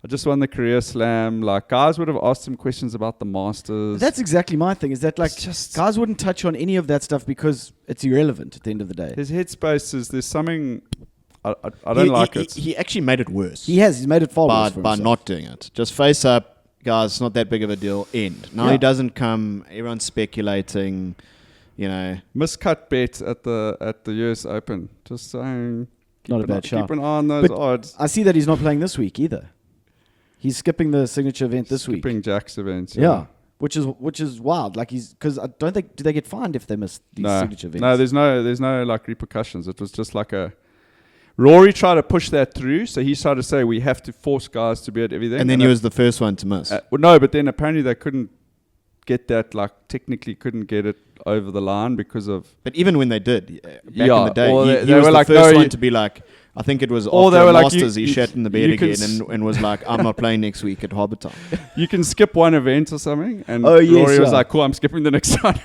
I just won the career slam. Like, guys would have asked him questions about the Masters. That's exactly my thing, is that like guys wouldn't touch on any of that stuff because it's irrelevant at the end of the day. His headspace is, there's something, I don't like it. He actually made it worse. He's made it far worse for by himself. not doing it. Just face up. Guys, it's not that big of a deal. End. Now he doesn't come. Everyone's speculating, you know. Miscut bet at the US Open. Just saying. Not a bad shot. Keep an eye on those But odds. I see that he's not playing this week either. He's skipping the signature event this week. Skipping Jack's events. Yeah. Which is wild. Like because I don't think, do they get fined if they miss these signature events? No, there's no like repercussions. It was just like Rory tried to push that through, so he started to say we have to force guys to be at everything. And then he was the first one to miss. No, but then apparently they couldn't get that, like technically couldn't get it over the line because of... But even when they did, back in the day, he they was were the like, first no, one to be like, I think it was or after they were the like, Masters, he shat in the bed you can again and was like, I'm not playing next week at Harbour Town. You can skip one event or something, and yes, Rory was like, cool, I'm skipping the next one.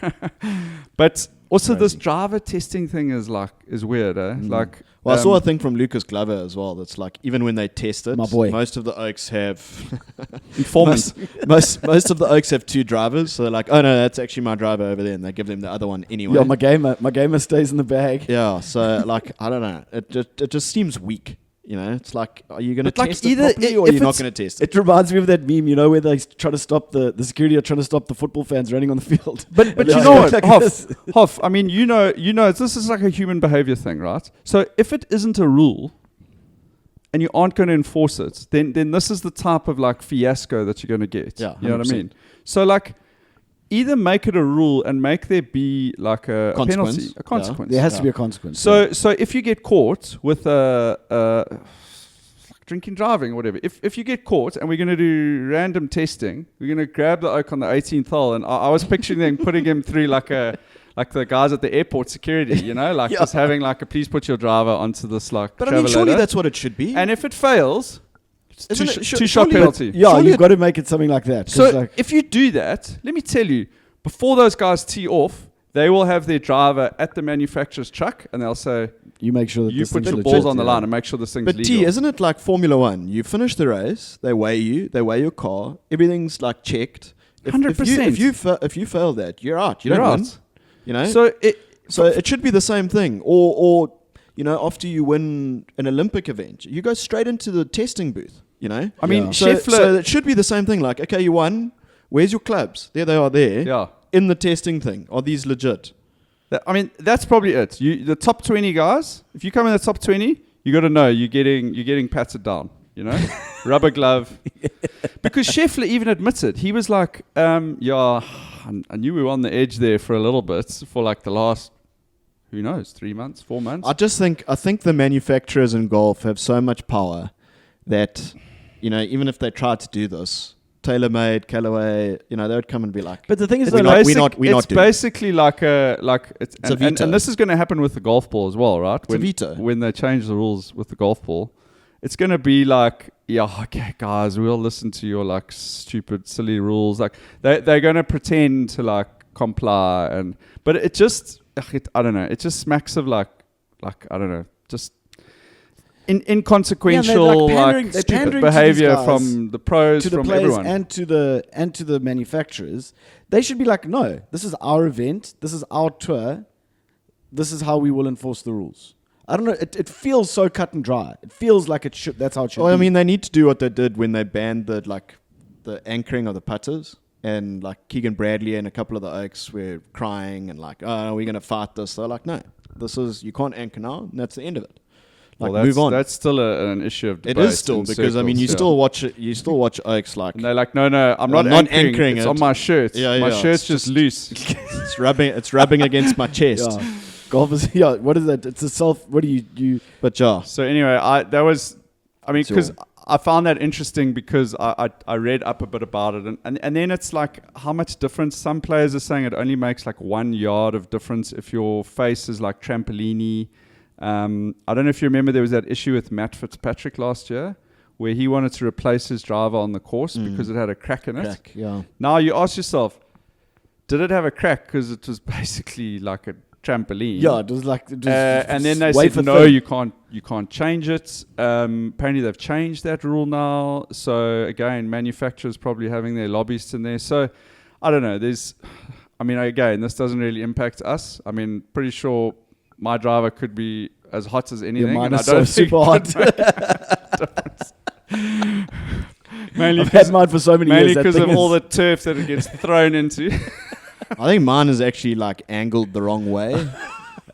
But also Crazy. this driver testing thing is weird, eh? Like... Well, I saw a thing from Lucas Glover as well. That's like, even when they test it, My boy. most of the Oaks have informants. most of the Oaks have two drivers. So they're like, oh no, that's actually my driver over there, and they give them the other one anyway. Yeah, my gamer stays in the bag. Yeah, so like, I don't know. It just seems weak. You know, it's like, are you going to But like test either it properly or if you're not it's- going to test it? It reminds me of that meme, you know, where they try to stop the security are trying to stop the football fans running on the field. But And you they're know like, what, like this. Hoff, I mean, you know, this is like a human behavior thing, right? So if it isn't a rule and you aren't going to enforce it, then this is the type of like fiasco that you're going to get. Yeah, you know what I 100%. mean? So like, either make it a rule and make there be like a penalty, a consequence. There has to be a consequence. So if you get caught with drinking, driving, or whatever, if you get caught and we're going to do random testing, we're going to grab the oak on the 18th hole, and I was picturing them putting him through like the guys at the airport security, you know, like just having like a please put your driver onto this like But I mean, travel surely ladder. that's what it should be. And if it fails, two-shot penalty. Yeah, you've got to make it something like that. 'Cause So like, if you do that, let me tell you, before those guys tee off, they will have their driver at the manufacturer's truck, and they'll say, you make sure that "You this put thing's your legit, balls on the yeah. line and make sure this thing's But legal." T, isn't it like Formula One? You finish the race, they weigh your car, everything's like checked. 100%. If you fail that, you're out. You You're don't win. out. You know. So So it should be the same thing. Or after you win an Olympic event, you go straight into the testing booth. You know. I mean, Yeah. Scheffler. So it should be the same thing. Like, okay, you won. Where's your clubs? There they are. There. Yeah. In the testing thing. Are these legit? I mean, that's probably it. The top 20 guys, if you come in the top 20, you got to know you're getting patted down, you know? Rubber glove. Because Scheffler even admitted, he was like, I knew we were on the edge there for a little bit for like the last, who knows, 3 months, 4 months. I think the manufacturers in golf have so much power that, even if they tried to do this, TaylorMade, Callaway, they would come and be like, But the thing is, We're though, not- like, we're not it's doing it. basically like it's a veto. and this is going to happen with the golf ball as well, right? It's a veto. When they change the rules with the golf ball, it's going to be like, yeah, okay, guys, we'll listen to your like stupid, silly rules. Like they're going to pretend to like comply, but it just, I don't know, it just smacks of like I don't know, just inconsequential, pandering- like they're stupid pandering to these behavior guys, from the pros, to the from players everyone. and to the manufacturers. They should be like, no, this is our event, this is our tour, this is how we will enforce the rules. I don't know. It feels so cut and dry. It feels like it should. That's how it should. Well, be. I mean, they need to do what they did when they banned the anchoring of the putters, and like Keegan Bradley and a couple of the Oaks were crying and like, oh, we're going to fight this. They're like, no, you can't anchor now, and that's the end of it. Like, well, move on. That's still an issue of It debate. is still in because I mean, you circles, still watch it. You still watch Oaks like and they're like, no, I'm not not anchoring. anchoring It's it. on my shirt. Yeah, my yeah, shirt's it's just just- loose. it's rubbing against my chest. Yeah. Golf is what is that? It's a self. What do you? But yeah, So anyway, because Sure. I found that interesting because I read up a bit about it, and then it's like how much difference. Some players are saying it only makes like 1 yard of difference if your face is like trampolini. I don't know if you remember, there was that issue with Matt Fitzpatrick last year where he wanted to replace his driver on the course because it had a crack in it. Yeah. Now you ask yourself, did it have a crack? Because it was basically like a trampoline. Yeah. It was like. And then they said, no, you can't change it. Apparently they've changed that rule now. So again, manufacturers probably having their lobbyists in there. So I don't know. Again, this doesn't really impact us. I mean, pretty sure my driver could be as hot as anything. Mine and is I don't so think super hot. mainly I've had mine for so many years. That because thing of all is- the turf that it gets thrown into. I think mine is actually like angled the wrong way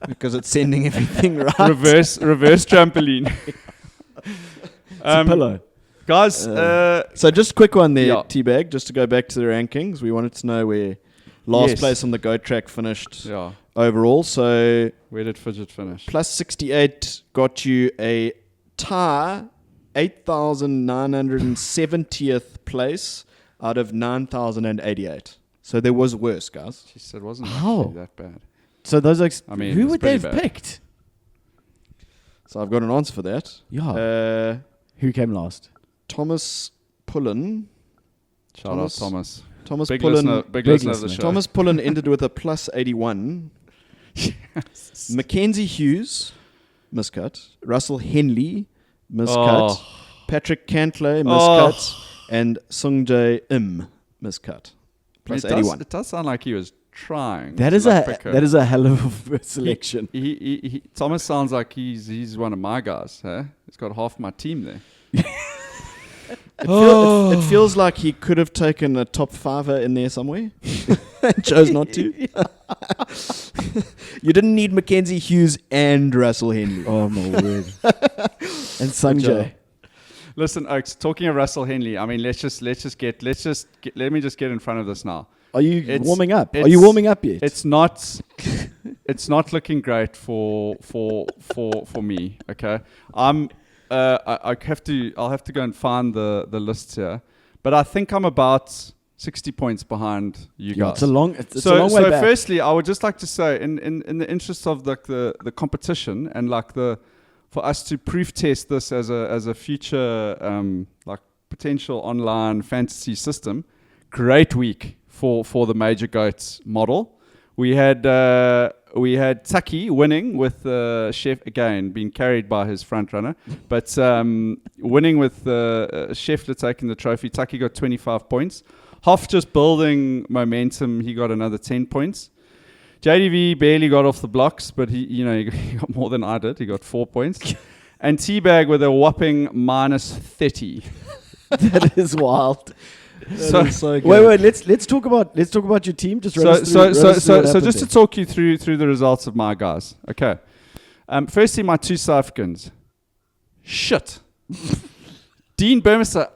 because it's sending everything right. reverse trampoline. It's a pillow. Guys, So just quick one there, Yeah. T-Bag, just to go back to the rankings. We wanted to know where last Yes. place on the Go Track finished yeah, overall. So where did Fidget finish? plus 68 got you a tie, 8,970th place out of 9,088. So there was worse, guys. She said it wasn't How? actually that bad. So those are. I mean, who it's would they have pretty bad. picked? So I've got an answer for that. Yeah. Who came last? Thomas Pullen. Shout out Thomas. Thomas Big Pullen. listener, big big listener of the listener. show. Thomas Pullen ended with a plus 81. Mackenzie Hughes, miscut. Russell Henley, miscut. Oh. Patrick Cantley, miscut. And Sungjae Im, miscut. Plus it 81. It does sound like he was trying. That to is like pick her. that is a hell of a selection. He Thomas sounds like he's one of my guys. Huh? He's got half my team there. It feels like he could have taken a top fiver in there somewhere and chose not to. You didn't need Mackenzie Hughes and Russell Henley. Oh my word! And Sanjay. Listen, Oaks. Talking of Russell Henley, I mean, let me just get in front of this now. Are you It's- warming up? Are it's- you warming up yet? It's not looking great for me. Okay, I'll have to go and find the lists here, but I think I'm about 60 points behind you Yeah, guys. it's a long. It's so a long way back. firstly, I would just like to say, in the interest of the competition and like the for us to proof test this as a future like potential online fantasy system. Great week for the Major Goats model. We had Taki winning with Chef again, being carried by his front runner, but winning with Scheffler taking the trophy. Taki got 25 points. Hoff just building momentum. He got another 10 points. JDV barely got off the blocks, but he got more than I did. He got 4 points. And TBag with a whopping minus 30. That is wild. So So wait, let's talk about your team. Just run us through so just to talk you through the results of my guys. Okay. Firstly, my 2 South Africans. Shit. Dean Burmester.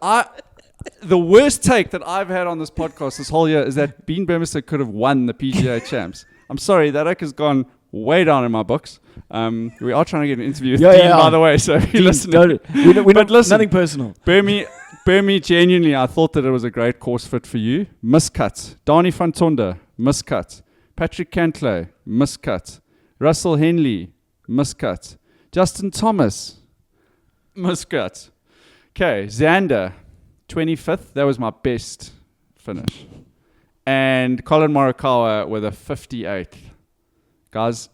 The worst take that I've had on this podcast this whole year is that Dean Burmester could have won the PGA Champs. I'm sorry, that oak has gone way down in my books. We are trying to get an interview with Dean, by the way. So if you listen, nothing personal. Burmy, genuinely, I thought that it was a great course fit for you. Miscut. Dani van Tonder, miscut. Patrick Cantlay, miscut. Russell Henley, miscut. Justin Thomas, miscut. Okay, Xander, 25th. That was my best finish. And Colin Morikawa with a 58th. Guys,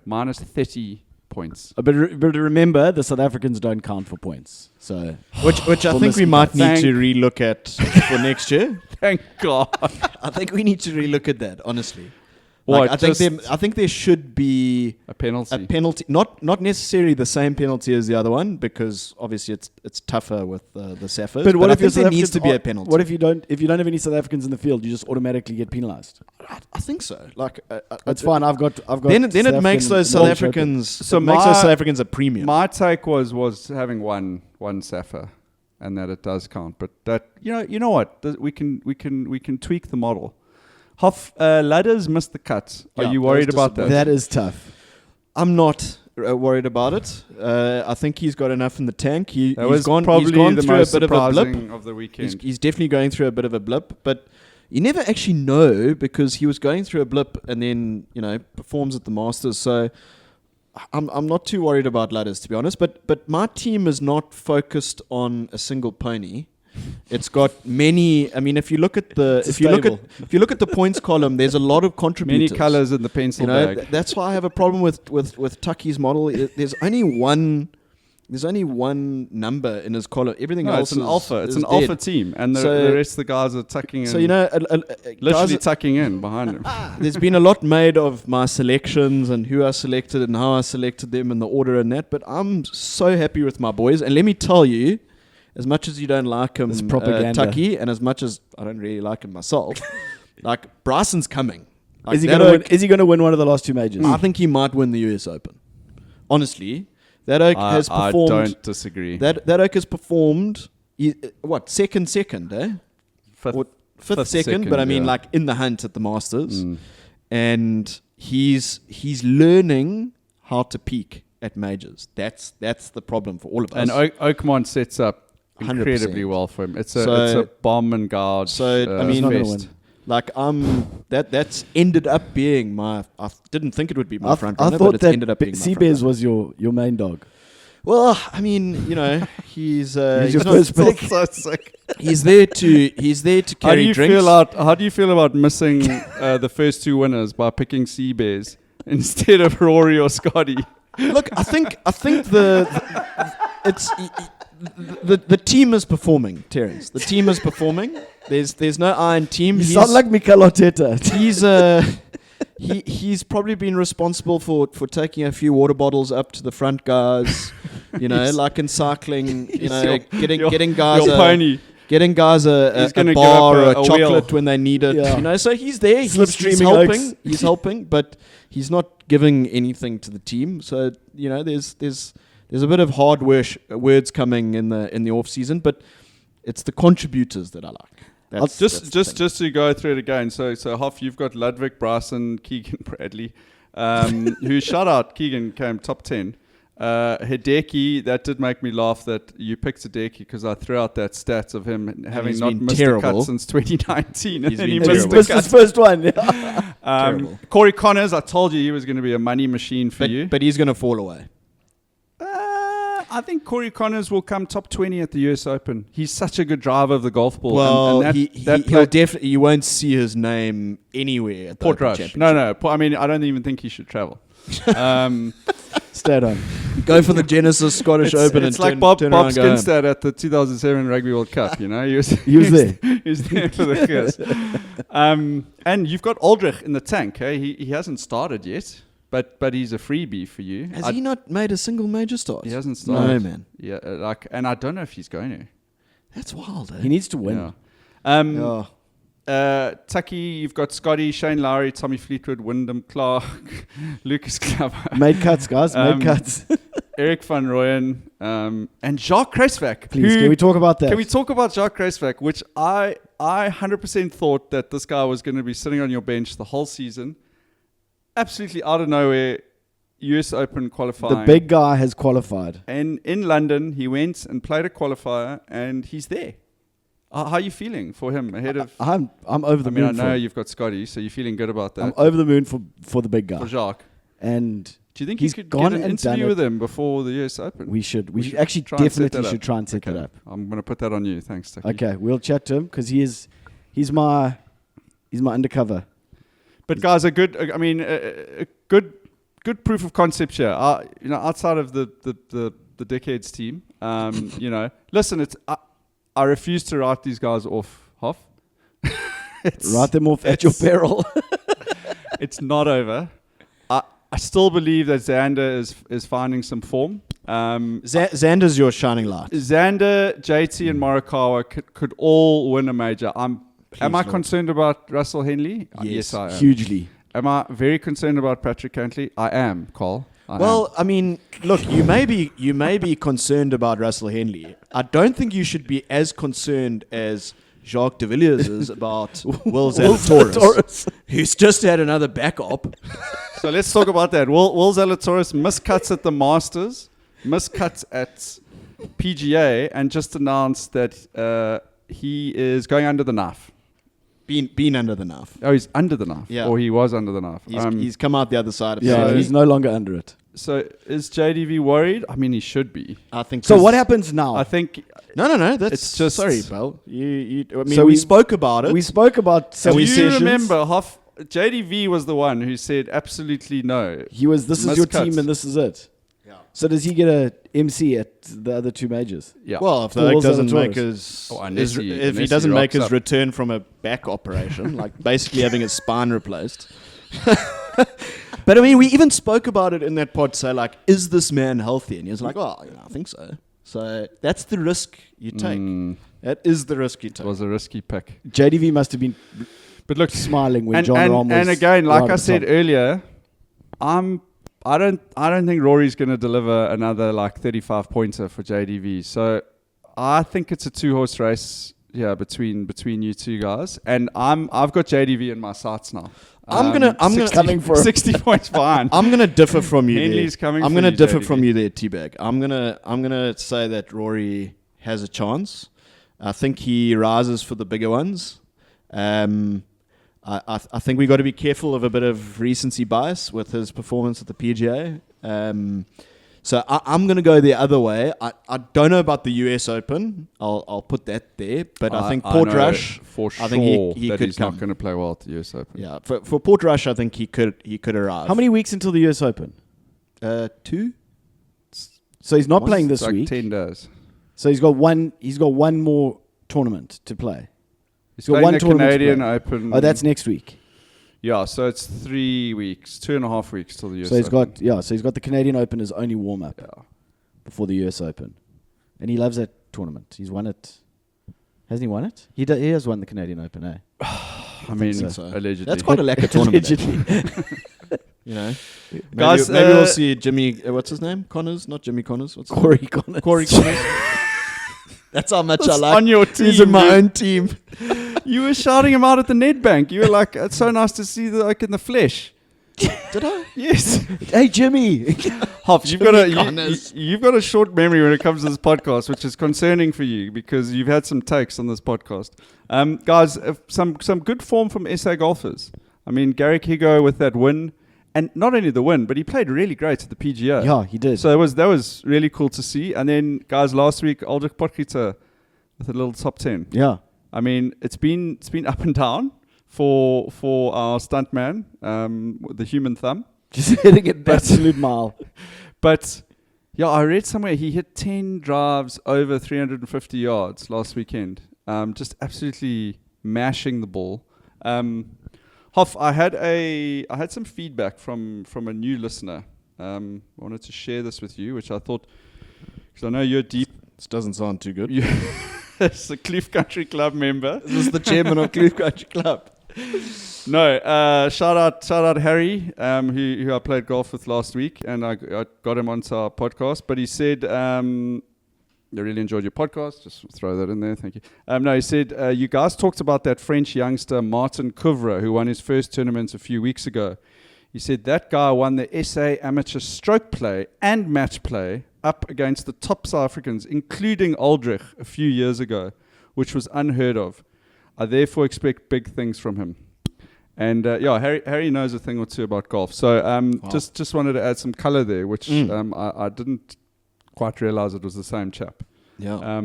minus 30 points. But remember, the South Africans don't count for points. So Which I think we might need to relook at for next year. Thank God. I think we need to relook at that, honestly. What, I think there should be a penalty. Not necessarily the same penalty as the other one, because obviously it's tougher with the Saffers. But what if there needs to be a penalty? What if you don't have any South Africans in the field? You just automatically get penalised. I think so. Like that's fine. I've got. Then it makes those South Africans. So makes those South Africans a premium. My take was having one Safa, and that it does count. But that you know what, we can tweak the model. Hoff, Ladders missed the cut. Are you worried about that? That is tough. I'm not worried about it. I think he's got enough in the tank. He's gone probably the through most a bit of a blip of the weekend. He's definitely going through a bit of a blip, but you never actually know, because he was going through a blip and then performs at the Masters. So I'm not too worried about Ladders, to be honest. But my team is not focused on a single pony. It's got many. I mean, if you look at the points column, there's a lot of contributors. Many colours in the pencil bag. That's why I have a problem with Tucky's model. There's only one number in his column. Everything else it's an alpha. It's an dead. alpha team, and the rest of the guys are tucking in. So literally tucking in behind him. There's been a lot made of my selections and who I selected and how I selected them and the order and that. But I'm so happy with my boys, and let me tell you, as much as you don't like him, Tucky, and as much as I don't really like him myself, like Bryson's coming. Like is he going to win one of the last 2 majors? I think he might win the US Open. Honestly, that oak has performed. I don't disagree. That oak has performed. Second, eh? Fifth second, but I mean, like in the hunt at the Masters, and he's learning how to peak at majors. That's the problem for all of us. And Oakmont sets up incredibly 100%. well for him. It's a bomb and gouge. So I mean, like that's ended up being my. I didn't think it would be my front runner, but it's ended up being my front Seabears was your main dog. Well, I mean, he's your first pick. So sick. He's there to carry drinks. How do you feel about missing the first 2 winners by picking Seabears instead of Rory or Scotty? Look, I think the team is performing, Terence. The team is performing. There's no iron team. You sound like Mikel Arteta. He's probably been responsible for taking a few water bottles up to the front guys. Like in cycling, getting guys getting guys a bar or a chocolate where when they need it. Yeah. So he's there. He's helping. He's helping, but he's not giving anything to the team. So there's a bit of hard words coming in the off season, but it's the contributors that I like. Just to go through it again. So Hoff, you've got Ludwig, Bryson, Keegan, Bradley, who shout out Keegan came top 10. Hideki, that did make me laugh that you picked Hideki because I threw out that stats of him having not missed a cut since 2019. And then he missed his first one. Terrible. Corey Connors, I told you he was going to be a money machine for you. But he's going to fall away. I think Corey Connors will come top 20 at the US Open. He's such a good driver of the golf ball. Well, and he'll definitely. You won't see his name anywhere at the Open Portrush. Championship. No. I mean, I don't even think he should travel. Stay at home. Go for the Genesis Scottish Open. It's and like turn Bob around and go home. Skinstad at the 2007 Rugby World Cup. You know, he was there. He was there for the kids. And you've got Aldrich in the tank. Hey, he hasn't started yet, but he's a freebie for you. Has he not made a single major start? He hasn't started. No, man. Yeah, and I don't know if he's going to. That's wild. Eh? He needs to win. Yeah. Tucky, you've got Scotty, Shane Lowry, Tommy Fleetwood, Wyndham Clark, Lucas Klaver. Made cuts, guys. Made cuts. Eric van Rooyen, and Jacques Kruiswijk. Please, can we talk about that? Can we talk about Jacques Kruiswijk, which I 100% thought that this guy was going to be sitting on your bench the whole season. Absolutely out of nowhere, US Open qualifying. The big guy has qualified. And in London, he went and played a qualifier, and he's there. How are you feeling for him ahead of... I'm over the moon. I know you've got Scotty, so you're feeling good about that. I'm over the moon for the big guy. For Jacques. And do you think he's you could gone get an and interview done with him before the US Open? We should actually try and set definitely that should up. try and set that up. I'm going to put that on you. Thanks, Tucky. Okay, we'll chat to him because he's my undercover. But guys, a good proof of concept here. Outside of the Dickheads team, listen, I refuse to write these guys off, Hoff. Write them off at your peril. It's not over. I still believe that Xander is finding some form. Xander's your shining light. Xander, JT, and Morikawa could all win a major. Am I concerned about Russell Henley? Yes, I am. Hugely. Am I very concerned about Patrick Cantley? I am, Carl. I mean, look, you may be concerned about Russell Henley. I don't think you should be as concerned as Jacques de Villiers is about Will Zalatoris, who's just had another back op. So let's talk about that. Will Zalatoris miscuts at the Masters, miscuts at PGA, and just announced that he is going under the knife. Been under the knife. Oh, he's under the knife. Yeah. Or he was under the knife. He's come out the other side of Yeah, it. he's no longer under it. So is JDV worried? I mean, he should be. I think So what happens now? I think No. That's It's just- sorry, Bell. I mean, So we spoke about it. we spoke about some do you sessions. remember JDV was the one who said absolutely no. This is your Miscuts. team and this is it. Yeah. So does he get a MC at the other two majors? Yeah. Well, if For Will Will doesn't Zalatoris. make his, unless he if he doesn't make rocks his up. return from a back operation, like basically having his spine replaced. But I mean, we even spoke about it in that pod. Say, like, is this man healthy? And he was like, I think so. So that's the risk you take. That is the risk you take. It was a risky pick. JDV must have been But look, smiling when and, John and, Rahm was. and again, like right I at the said top. earlier, I don't think Rory's going to deliver another like 35 pointer for JDV. So I think it's a 2-horse race. Yeah, between you two guys, and I've got JDV in my sights now. I'm gonna coming for him. 60 points behind. I'm gonna differ from you Henley's there. coming I'm for gonna you, differ JDV. from you there, T-Bag. I'm gonna say that Rory has a chance. I think he rises for the bigger ones. I think we got to be careful of a bit of recency bias with his performance at the PGA. So I'm going to go the other way. I don't know about the US Open. I'll put that there. But I think Portrush, for sure I think he that could he's come. not going to play well at the US Open. Yeah, for Portrush, I think he could arrive. How many weeks until the US Open? 2? So he's not playing It's this like week. 10 days. So he's got one more tournament to play. He's got playing one the tournament to Canadian play. Open. Oh, that's next week. Yeah, so it's 3 weeks, 2.5 weeks till the US So he's Open. got the Canadian Open as only warm up Yeah. before the US Open, and he loves that tournament. He's won it. Hasn't he won it? He has won the Canadian Open, eh? I mean, so. allegedly. That's quite a lack of tournament. Allegedly. You know, Guys, maybe we'll see Jimmy. What's his name? Connors, not Jimmy Connors. What's Corey Connors. Corey Connors. That's how much I like. on your team. He's in my dude. own team. You were shouting him out at the Nedbank. You were like, it's so nice to see the like in the flesh. Did I? Yes. Hey, Jimmy. Hoffs, Connors. you've got a short memory when it comes to this podcast, which is concerning for you because you've had some takes on this podcast. Guys, some good form from SA golfers. I mean, Garrick Higo with that win, and not only the win, but he played really great at the PGA. Yeah, he did. So that was really cool to see. And then, guys, last week, Aldrich Potgieter with a little top 10. Yeah. I mean, it's been up and down for our stuntman, the human thumb. Just hitting it absolute mile. But yeah, I read somewhere he hit 10 drives over 350 yards last weekend. Just absolutely mashing the ball. Hoff, I had some feedback from a new listener. I wanted to share this with you, which I thought, because I know you're deep. This doesn't sound too good. It's a Cliff Country Club member. This is the chairman of Cliff Country Club. No, shout out Harry, who I played golf with last week, and I got him onto our podcast. But he said, I really enjoyed your podcast. Just throw that in there, thank you. No, he said, you guys talked about that French youngster Martin Couvre, who won his first tournament a few weeks ago. He said that guy won the SA Amateur Stroke Play and Match Play up against the top South Africans, including Aldrich, a few years ago, which was unheard of. I therefore expect big things from him. And Harry knows a thing or two about golf. So just wanted to add some color there, which I didn't quite realize it was the same chap. Yeah.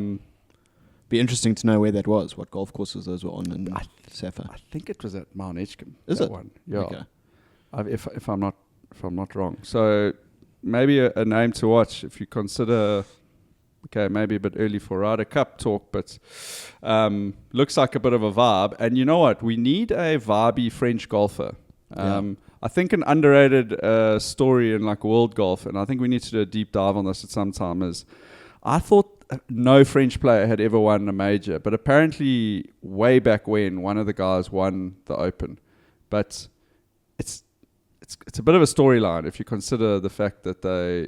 Be interesting to know where that was, what golf courses those were on in Safa. I think it was at Mount Edgecombe. Is it? One. Yeah. Okay. If I'm not wrong. So maybe a name to watch if you consider. Okay, maybe a bit early for Ryder Cup talk, but looks like a bit of a vibe. And you know what? We need a vibey French golfer. I think an underrated story in like world golf, and I think we need to do a deep dive on this at some time, is I thought no French player had ever won a major, but apparently way back when, one of the guys won the Open. But it's a bit of a storyline if you consider the fact that they're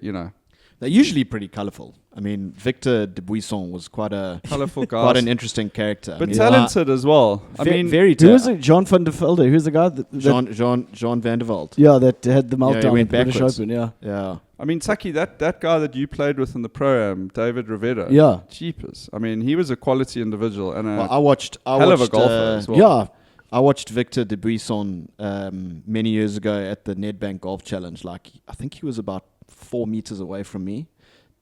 usually pretty colourful. I mean, Victor Dubuisson was quite a colourful guy, quite an interesting character, but talented as well. Very. Who was it? John van der Velde. Who's the guy? Jean van der Velde. Yeah, that had the meltdown he at went the British backwards. Open. Yeah. Yeah. I mean, Taki, that guy that you played with in the Pro-Am, David Rivera. Yeah. Jeepers. I mean, he was a quality individual and I watched hell of a golfer as well. Yeah. I watched Victor Dubuisson many years ago at the Nedbank Golf Challenge. Like, I think he was about 4 meters away from me.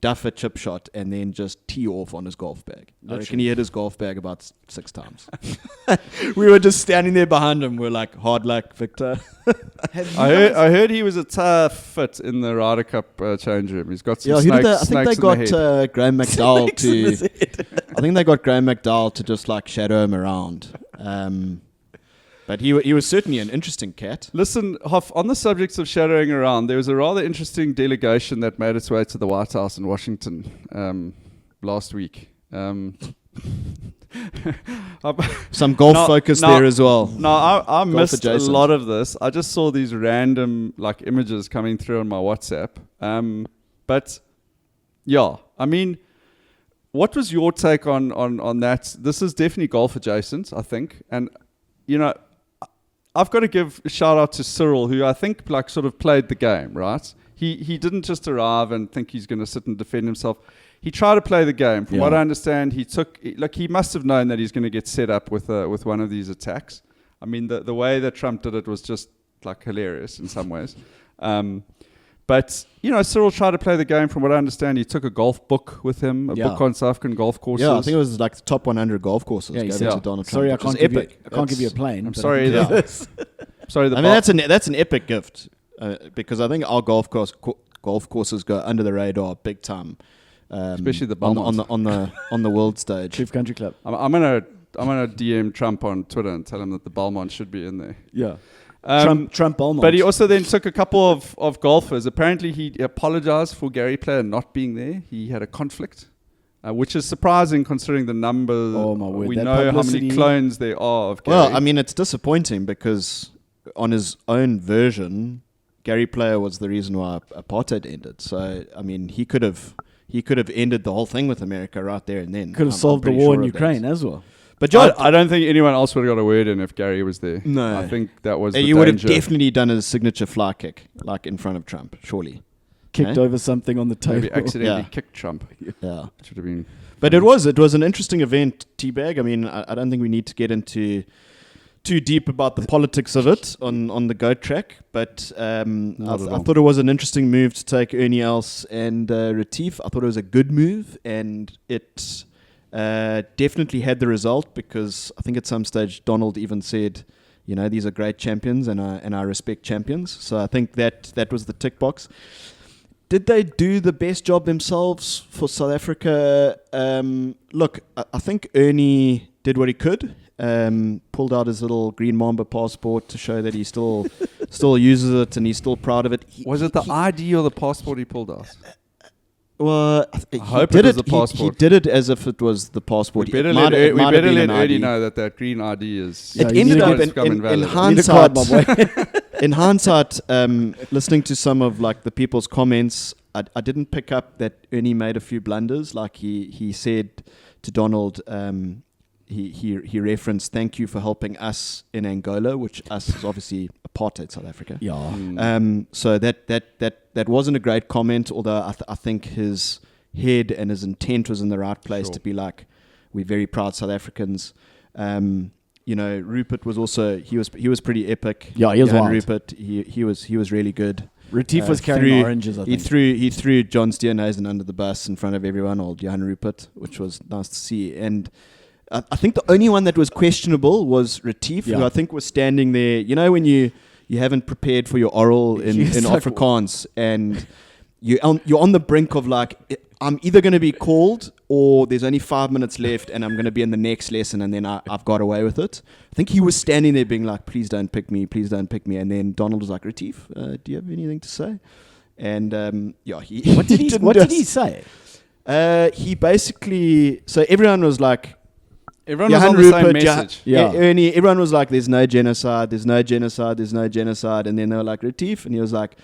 Duff a chip shot and then just tee off on his golf bag. I reckon he hit his golf bag about 6 times. We were just standing there behind him. We're like, hard luck, Victor. I heard he was a tough fit in the Ryder Cup change room. He's got some snakes, I think they got Graham McDowell to. I think they got Graham McDowell to just like shadow him around. But he was certainly an interesting cat. Listen, Hoff, on the subject of shadowing around, there was a rather interesting delegation that made its way to the Whitehouse in Washington last week. Some golf focus there as well. No, I missed adjacent. a lot of this. I just saw these random like images coming through on my WhatsApp. But yeah, I mean, what was your take on that? This is definitely golf adjacent, I think. And, you know, I've got to give a shout out to Cyril, who I think like sort of played the game, right? He didn't just arrive and think he's going to sit and defend himself. He tried to play the game. From what I understand, he must have known that he's going to get set up with one of these attacks. I mean, the way that Trump did it was just like hilarious in some ways. But, you know, Cyril tried to play the game. From what I understand, he took a golf book with him, a book on South African golf courses. Yeah, I think it was like the top 100 golf courses. Yeah, he gave said, it to Donald sorry, Trump. I can't give you a plane. I'm sorry. Sorry. I mean, that's an epic gift because I think our golf courses go under the radar big time, especially the Belmont on the world stage. Chief Country Club. I'm gonna DM Trump on Twitter and tell him that the Belmont should be in there. Yeah. Trump Belmont. But he also then took a couple of golfers. Apparently, he apologized for Gary Player not being there. He had a conflict, which is surprising considering the numbers. Oh my word! We know how many clones there are of Gary. Well, I mean, it's disappointing because on his own version, Gary Player was the reason why apartheid ended. So, I mean, he could have ended the whole thing with America right there and then. Could have solved the war in Ukraine as well. But I don't think anyone else would have got a word in if Gary was there. No. I think that was you would have definitely done a signature fly kick, like in front of Trump, surely. Kicked over something on the table. Maybe accidentally kicked Trump. Yeah. Should have been. But it was an interesting event, TBag. I mean, I don't think we need to get into too deep about the politics of it on the GOAT track, but I thought it was an interesting move to take Ernie Els and Retief. I thought it was a good move, and it definitely had the result, because I think at some stage Donald even said, these are great champions, and I respect champions. So I think that was the tick box. Did they do the best job themselves for South Africa? Look, I think Ernie did what he could. Pulled out his little green mamba passport to show that he still uses it, and he's still proud of it. Was it the ID or the passport he pulled out? Well, I hope it was the passport. He did it as if it was the passport. We better let Ernie know that green ID is. It ended up in hindsight. In hindsight, listening to some of the people's comments, I didn't pick up that Ernie made a few blunders. Like he said to Donald, he referenced, "Thank you for helping us in Angola," which us is obviously apartheid South Africa. Yeah. So that wasn't a great comment, although I think his head and his intent was in the right place to be like, we're very proud South Africans. Rupert was also he was pretty epic. Yeah, he was wild. Rupert, he was really good. Retief was carrying oranges, I think. He threw John Steenhuisen under the bus in front of everyone, old Johan Rupert, which was nice to see. And I think the only one that was questionable was Retief, who I think was standing there. When you haven't prepared for your oral in Afrikaans, and you're on the brink of I'm either going to be called, or there's only 5 minutes left and I'm going to be in the next lesson, and then I've got away with it. I think he was standing there being like, please don't pick me. And then Donald was like, Retief, do you have anything to say? And what did he say? He basically, so everyone was like, everyone was on the same message. Ernie, everyone was like, there's no genocide. And then they were like, Retief, and he was like,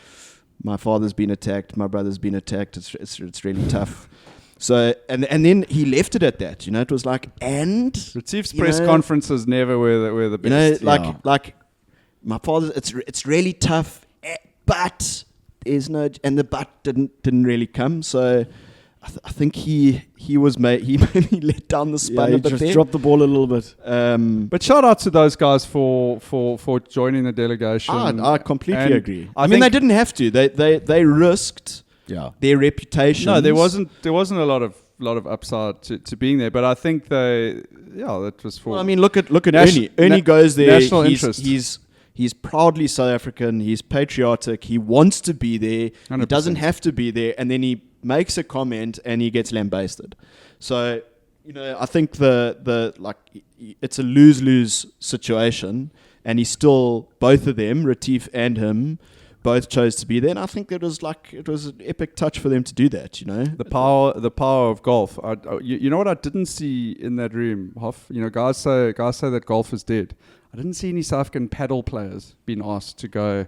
my father's been attacked, my brother's been attacked, it's really tough. So, and then he left it at that, it was like, and Retief's press conferences never were the best. Like my father's, it's really tough, but there's no, and the but didn't really come. So I think he maybe let down the spun a bit. Just dropped the ball a little bit. But shout out to those guys for joining the delegation. I completely agree. I mean, they didn't have to. They risked their reputation. No, there wasn't a lot of upside to being there. But I think that was for. Well, I mean, look at Ernie. Ernie goes there. National interest. He's proudly South African. He's patriotic. He wants to be there. 100%. He doesn't have to be there. And then he makes a comment and he gets lambasted. So, I think it's a lose-lose situation, and he's still, both of them, Retief and him, both chose to be there. And I think it was an epic touch for them to do that, The power of golf. You know what I didn't see in that room, Hoff? Guys say that golf is dead. I didn't see any South African paddle players being asked to go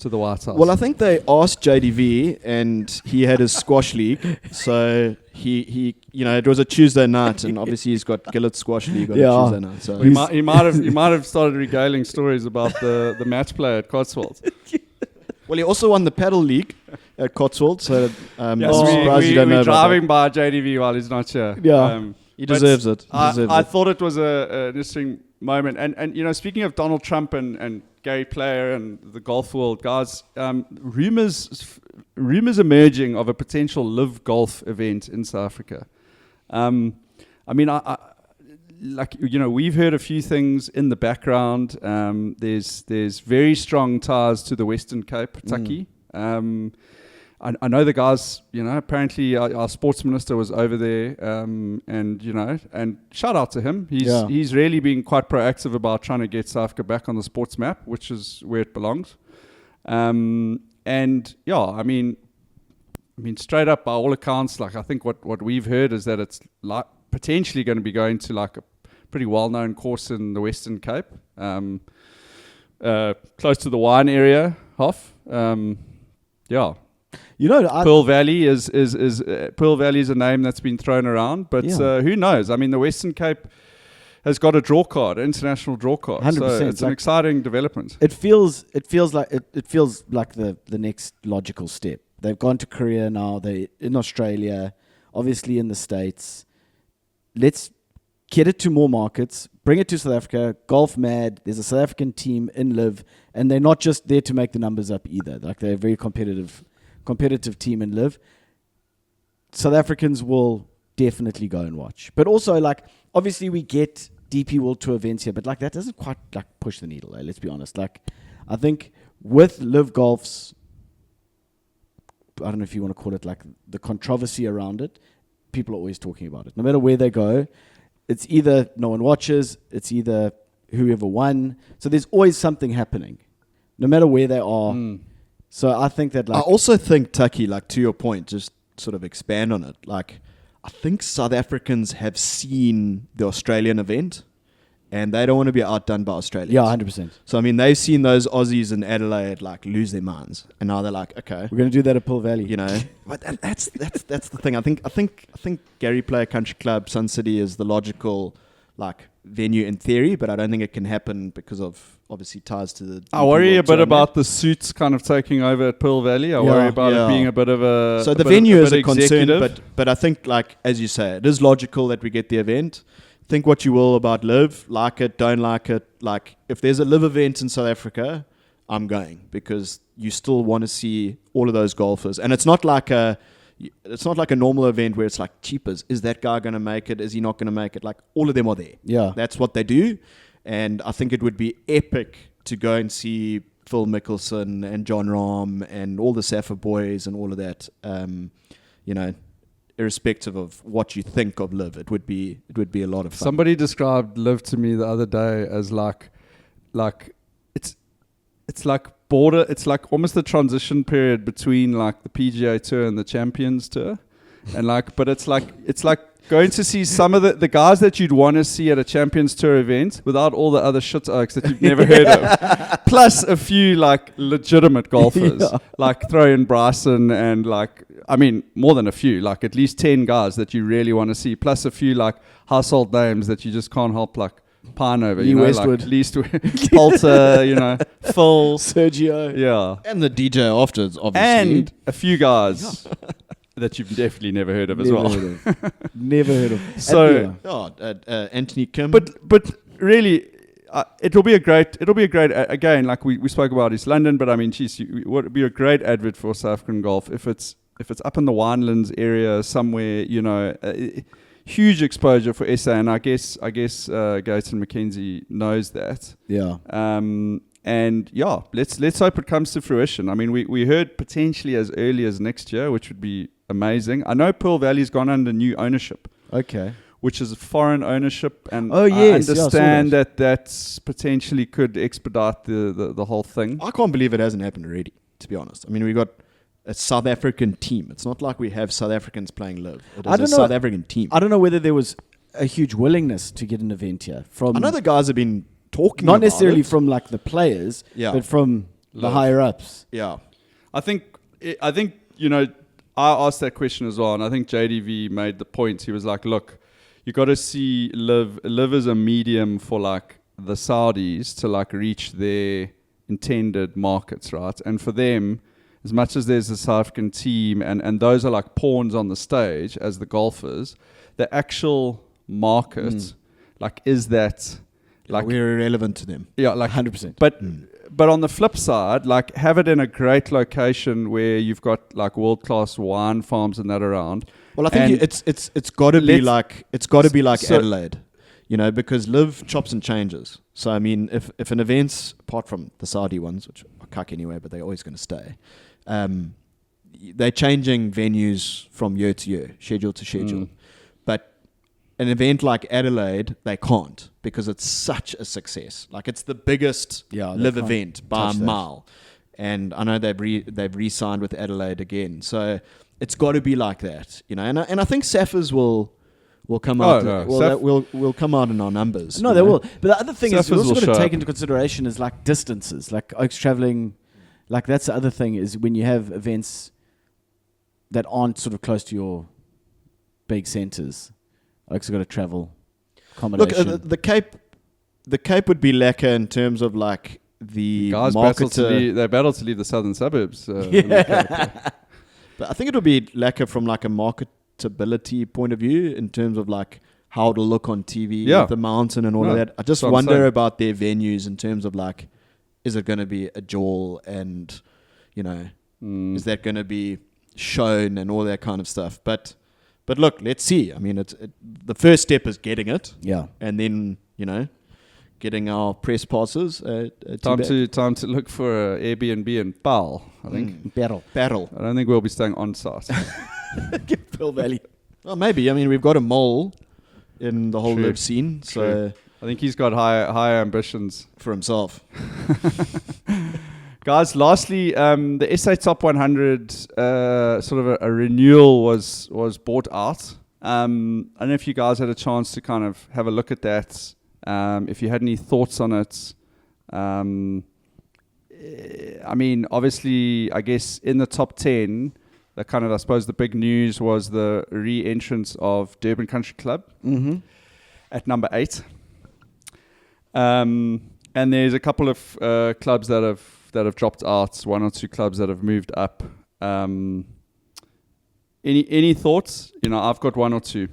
to the Whitehouse. Well, I think they asked JDV, and he had his squash league. So he it was a Tuesday night, and obviously he's got Gillet's squash league on a Tuesday night. So he might have started regaling stories about the match play at Cotswolds. Well, he also won the paddle league at Cotswolds. So we're driving by JDV while he's not here. Yeah, he deserves it. I thought it was an interesting moment. And speaking of Donald Trump and Gary Player and the golf world, guys, rumors emerging of a potential LIV Golf event in South Africa. We've heard a few things in the background. There's very strong ties to the Western Cape, Taki. I know the guys, apparently our sports minister was over there, and shout out to him. He's really been quite proactive about trying to get South Africa back on the sports map, which is where it belongs. Straight up, by all accounts, I think what we've heard is that it's potentially going to be going to a pretty well-known course in the Western Cape, close to the wine area, Hoff. Pearl Valley is a name that's been thrown around, but who knows? I mean, the Western Cape has got a draw card, international draw card. 100%. So it's an exciting development. It feels like the next logical step. They've gone to Korea now. They're in Australia, obviously in the States. Let's get it to more markets, bring it to South Africa, golf mad. There's a South African team in LIV, and they're not just there to make the numbers up either. Like, they're a very competitive team in LIV. South Africans will definitely go and watch. But also, like, obviously we get DP World Tour events here, but like that doesn't quite like push the needle, let's be honest. Like, I think with LIV Golf's, I don't know if you want to call it like the controversy around it, people are always talking about it. No matter where they go, it's either no one watches, it's either whoever won. So there's always something happening, no matter where they are. So I think that, like, I also think, Tucky, like, to your point, just sort of expand on it. Like, I think South Africans have seen the Australian event, and they don't want to be outdone by Australians. yeah, 100%. So, I mean, they've seen those Aussies in Adelaide, like, lose their minds. And now they're like, okay, We're going to do that at Pearl Valley. you know. But that's the thing. I think Gary Player Country Club, Sun City is the logical, like, venue in theory, but I don't think it can happen because of, obviously, ties to the... I worry a bit Tournament. about the suits kind of taking over at Pearl Valley. I worry about it being a bit of a... So the bit venue of, is a concern, executive. but I think, like, as you say, it is logical that we get the event. Think what you will about LIV, like it, don't like it. Like, if there's a LIV event in South Africa, I'm going, because you still want to see all of those golfers. And it's not like a normal event where it's like, cheapers, is that guy going to make it? Is he not going to make it? Like, all of them are there. Yeah. That's what they do. And I think it would be epic to go and see Phil Mickelson and John Rahm and all the Safa boys and all of that. You know, irrespective of what you think of LIV, it would be a lot of fun. Somebody described LIV to me the other day as like it's like border. It's like almost the transition period between like the PGA Tour and the Champions Tour, and like, but it's like going to see some of the guys that you'd want to see at a Champions Tour event without all the other shit oaks that you've never heard of, plus a few like legitimate golfers, like throw in Bryson and like, I mean, more than a few, like at least 10 guys that you really want to see, plus a few like household names that you just can't help like pine over, you know, Westwood. like least Poulter, you know, Phil, Sergio. yeah, And the DJ afterwards, obviously. and a few guys that you've definitely never heard of as well. Never heard of. So, Anthony Kim. but really, it'll be a great again. Like we spoke about East London, but I mean, geez, it would be a great advert for South African golf if it's up in the Winelands area somewhere. You know, huge exposure for SA, and I guess Gates and McKenzie knows that. Yeah. And yeah, let's hope it comes to fruition. I mean, we heard potentially as early as next year, which would be amazing. I know Pearl Valley's gone under new ownership. Okay. Which is foreign ownership, and Oh, yes. I Yeah, I saw understand that. that's potentially could expedite the whole thing. I can't believe it hasn't happened already, to be honest. I mean, we got a South African team. It's not like we have South Africans playing LIV. It I is don't a know. South African team. I don't know whether there was a huge willingness to get an event here from. I know the guys have been talking not about necessarily it. from like the players, Yeah. but from the Love. higher ups. Yeah. I think you know, I asked that question as well, and I think JDV made the point. He was like, "Look, you got to see LIV as a medium for like the Saudis to like reach their intended markets, right? And for them, as much as there's a South African team, and those are like pawns on the stage as the golfers, the actual market, like, is that like we're irrelevant to them. yeah, like 100%. But on the flip side, like, have it in a great location where you've got like world class wine farms and that around. Well, I think And it's got to be like so- Adelaide, you know, because LIV chops and changes. So I mean, if an event's, apart from the Saudi ones, which are cuck anyway, but they're always going to stay, they're changing venues from year to year, schedule to schedule. But an event like Adelaide, they can't, because it's such a success. Like, it's the biggest Yeah, they LIV can't event by a touch that. mile. And I know they've re-signed with Adelaide again. So it's got to be like that, you know. And I think Saffers will come out. Will come out in our numbers. No, you they know? will. But the other thing is, you Surfers also will got to show take up. into consideration is like distances. Like Oaks traveling, like that's the other thing is when you have events that aren't sort of close to your big centres. Oaks have got to travel Look, accommodation. the Cape would be lacquer in terms of like the guys battle to leave the southern suburbs. But I think it would be lacquer from like a marketability point of view in terms of like how it'll look on TV Yeah. with the mountain and all No, of that. I just that's what I'm wonder saying. about their venues in terms of like, is it going to be a jawl and, you know, is that going to be shown and all that kind of stuff? But look, let's see. I mean, the first step is getting it. Yeah. And then, you know, getting our press passes. Time to look for an Airbnb in Paarl, I think. Battle. Battle. I don't think we'll be staying on site. Pearl Valley. Well, maybe. I mean, we've got a mole in the whole True. live scene, so True. I think he's got higher ambitions. for himself. Guys, lastly, the SA Top 100 sort of a renewal was bought out. I don't know if you guys had a chance to kind of have a look at that. If you had any thoughts on it. I mean, obviously, I guess in the top 10, the kind of, I suppose, the big news was the re-entrance of Durban Country Club at number 8. And there's a couple of clubs that have dropped out, 1 or 2 clubs that have moved up. Any thoughts? You know, I've got 1 or 2.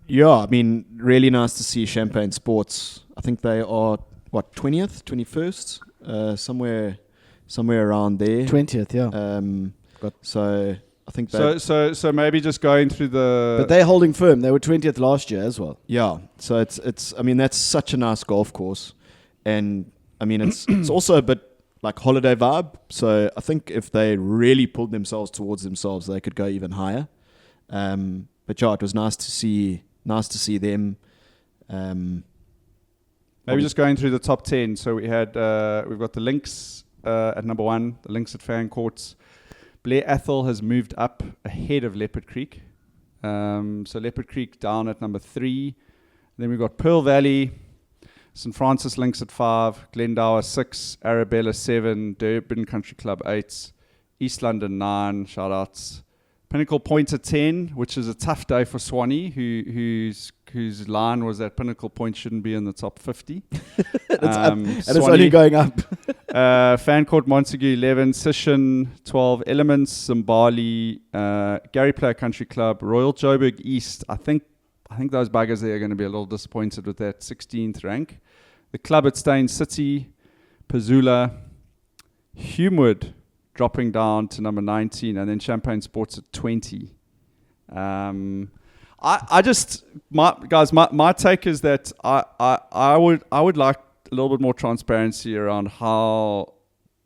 Yeah, I mean, really nice to see Champagne Sports. I think they are, 20th, 21st? Somewhere around there. 20th, yeah. So I think So maybe just going through the... But they're holding firm. They were 20th last year as well. yeah, so it's I mean, that's such a nice golf course. And I mean, it's also a bit like holiday vibe. So I think if they really pulled themselves towards themselves, they could go even higher. But yeah, it was nice to see them. Maybe just going through the top 10. So we've got the Lynx at number 1, the Lynx at Fan Courts. Blair Athol has moved up ahead of Leopard Creek. So Leopard Creek down at number 3. Then we've got Pearl Valley, St. Francis Lynx at 5, Glendower 6, Arabella 7, Durban Country Club 8, East London 9, shout outs. Pinnacle Point at 10, which is a tough day for Swanee, whose line was that Pinnacle Point shouldn't be in the top 50. And it's only going up. Fancourt Montague 11, Sishan 12, Elements, Zimbali, Gary Player Country Club, Royal Joburg East. I think those buggers there are going to be a little disappointed with that 16th rank. The club at Stain City, Pazula, Humewood dropping down to number 19, and then Champagne Sports at 20. My take is that I would like a little bit more transparency around how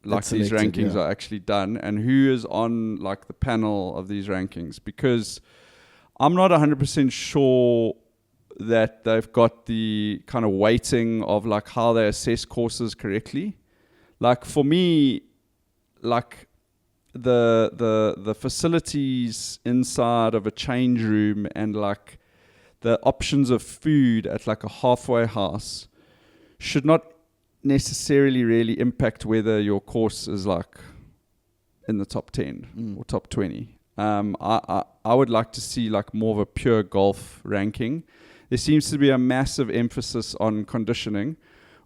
these selected, rankings yeah. are actually done and who is on like the panel of these rankings, because I'm not 100% sure that they've got the kind of weighting of like how they assess courses correctly. Like for me, like the facilities inside of a change room and like the options of food at like a halfway house should not necessarily really impact whether your course is like in the top 10 or top 20. I would like to see like more of a pure golf ranking. There seems to be a massive emphasis on conditioning,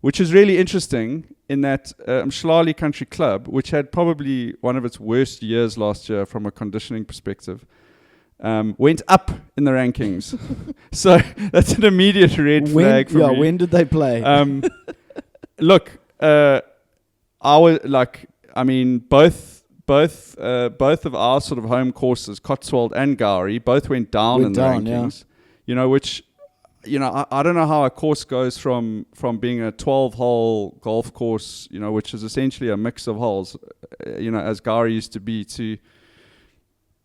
which is really interesting in that Mshlali Country Club, which had probably one of its worst years last year from a conditioning perspective, went up in the rankings. So that's an immediate red flag for me. When did they play? Look, both of our sort of home courses, Cotswold and Gowrie, both went down in the rankings. Yeah. You know, which, you know, I don't know how a course goes from being a 12-hole golf course, you know, which is essentially a mix of holes, you know, as Gowrie used to be, to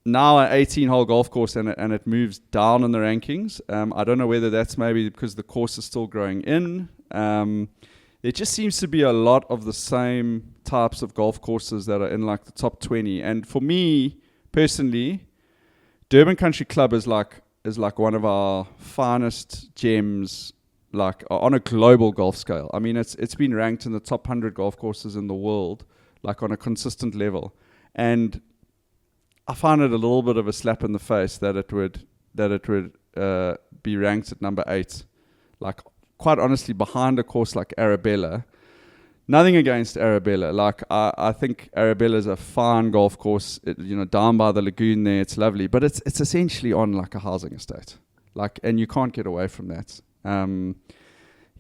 now an 18-hole golf course, and it moves down in the rankings. I don't know whether that's maybe because the course is still growing in. There just seems to be a lot of the same types of golf courses that are in like the top 20. And for me personally, Durban Country Club is like one of our finest gems, like on a global golf scale. I mean, it's been ranked in the top 100 golf courses in the world, like on a consistent level. And I find it a little bit of a slap in the face that it would be ranked at number 8, like quite honestly behind a course like Arabella. Nothing against Arabella. Like I think Arabella is a fine golf course. Down by the lagoon there, it's lovely. But it's essentially on like a housing estate. Like, and you can't get away from that.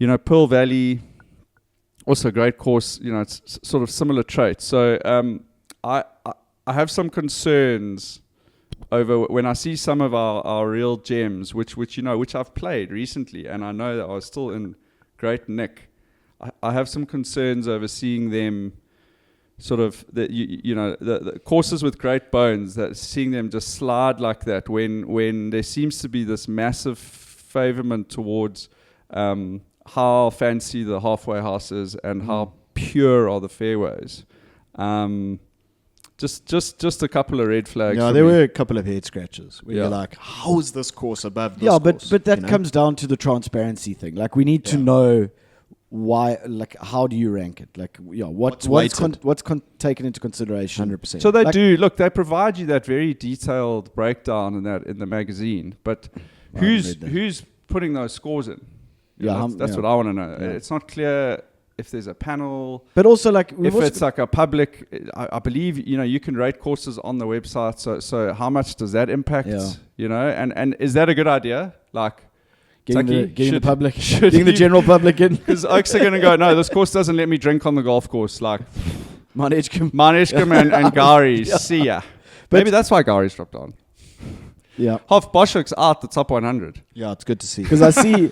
You know, Pearl Valley, also a great course. You know, it's sort of similar traits. So I have some concerns over when I see some of our real gems, which I've played recently, and I know that I was still in great nick. I have some concerns over seeing them sort of the courses with great bones, that seeing them just slide like that when there seems to be this massive favorment towards how fancy the halfway house is and how pure are the fairways. Just a couple of red flags. Yeah, there were a couple of head scratches where you're like, how is this course above this course? But that comes down to the transparency thing. Like, we need to know why, like, how do you rank it? Like, what's taken into consideration? 100%. So they provide you that very detailed breakdown in the magazine, but who's putting those scores in? That's what I want to know. Yeah. It's not clear if there's a panel, but also like if it's like a public. I believe you can rate courses on the website. So how much does that impact? And is that a good idea? Like, getting the public, getting the general public in, because Oaks are going to go, no, this course doesn't let me drink on the golf course. Like, Maneshkum and Gary, see ya. Maybe that's why Gary's dropped on. Yeah, Hoff Boschuk's out the top 100. Yeah, it's good to see, because I see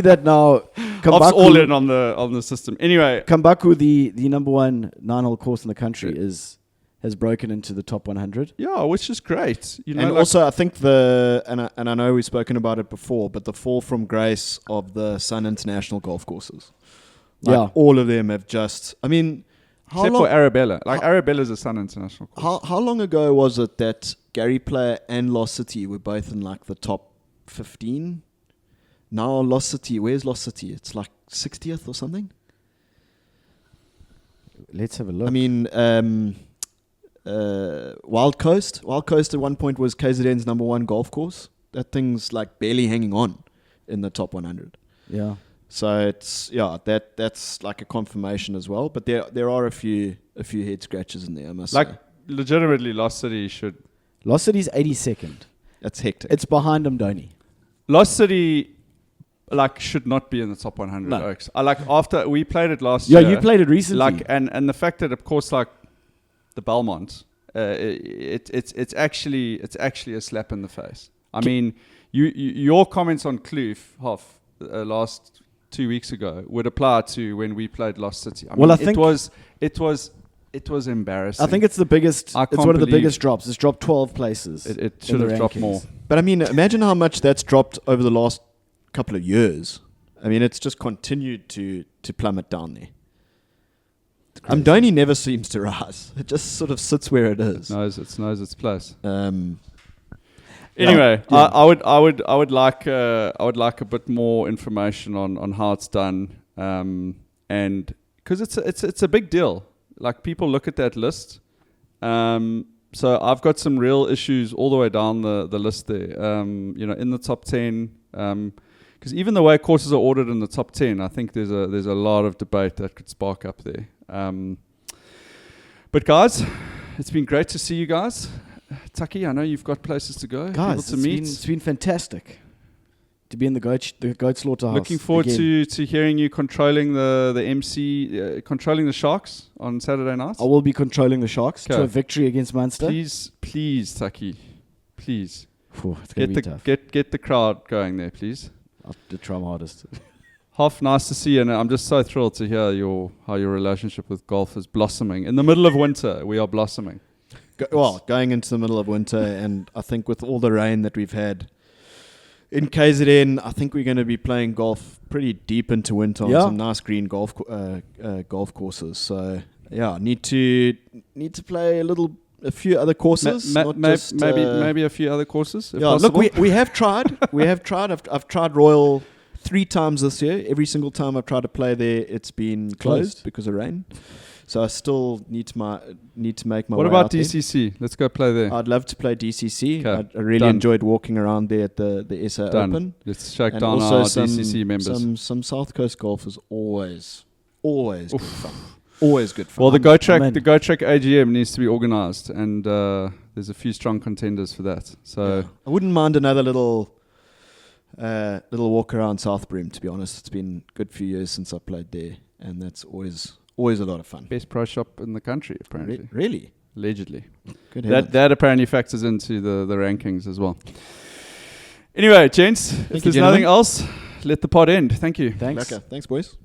that now. Hoff's all in on the system. Anyway, Kambaku, the number one 9-hole course in the country, has broken into the top 100. Yeah, which is great. And also, I think and I know we've spoken about it before, but the fall from grace of the Sun International golf courses. All of them have just. I mean, except for Arabella. Like, Arabella's a Sun International course. How long ago was it that Gary Player and Lost City were both in like the top 15? Now Lost City, where's Lost City? It's like 60th or something. Let's have a look. I mean, Wild Coast at one point was KZN's number one golf course. That thing's like barely hanging on in the top 100. Yeah. So it's that's like a confirmation as well. But there are a few head scratches in there, I must say. Legitimately, Lost City should. Lost City's 82nd. That's hectic. It's behind Mdoni. Lost City, should not be in the top 100. No. Oaks. After we played it last year. Yeah, you played it recently. And the fact that, of course, the Belmont, it's actually a slap in the face. I mean, your comments on Kloof, Hoff, last 2 weeks ago would apply to when we played Lost City. I think it was embarrassing. I think it's the biggest. It's one of the biggest drops. It's dropped 12 places. It should have dropped more. But I mean, imagine how much that's dropped over the last couple of years. I mean, it's just continued to plummet down there. Mdoni never seems to rise. It just sort of sits where it is. It knows its place. Anyway, I would like a bit more information on how it's done, and because it's a big deal. Like, people look at that list. So I've got some real issues all the way down the list there. In the top 10. Because even the way courses are ordered in the top 10, I think there's a lot of debate that could spark up there. But guys, it's been great to see you guys. Taki, I know you've got places to go, guys, people to meet. It's been fantastic to be in the goat slaughterhouse. Looking forward to hearing you controlling the MC, controlling the Sharks on Saturday night. I will be controlling the Sharks to a victory against Munster. Please, Taki, please. It's gonna be tough. Get the crowd going there, please. I'll try my hardest. Hoff, nice to see you, and I'm just so thrilled to hear how your relationship with golf is blossoming. In the middle of winter, we are blossoming. Going into the middle of winter, and I think with all the rain that we've had in KZN, I think we're going to be playing golf pretty deep into winter on some nice green golf courses. So need to play a few other courses. Maybe a few other courses. If possible. Look, we have tried. I've tried Royal 3 times this year. Every single time I've tried to play there, it's been closed because of rain. So I still need to make my way. What about out DCC? Let's go play there. I'd love to play DCC. Okay. I really enjoyed walking around there at the SA Open. Let's shake down our DCC members. Some South Coast golf is always good fun. Always good fun. Well, the Go Track AGM needs to be organised, and there's a few strong contenders for that. So I wouldn't mind another little little walk around South Broom, to be honest. It's been a good few years since I played there, and that's always a lot of fun. Best pro shop in the country, apparently. Really? Allegedly. Good heavens. That apparently factors into the rankings as well. Anyway, gents, if there's nothing else, let the pod end. Thank you. Thanks. Thanks, boys.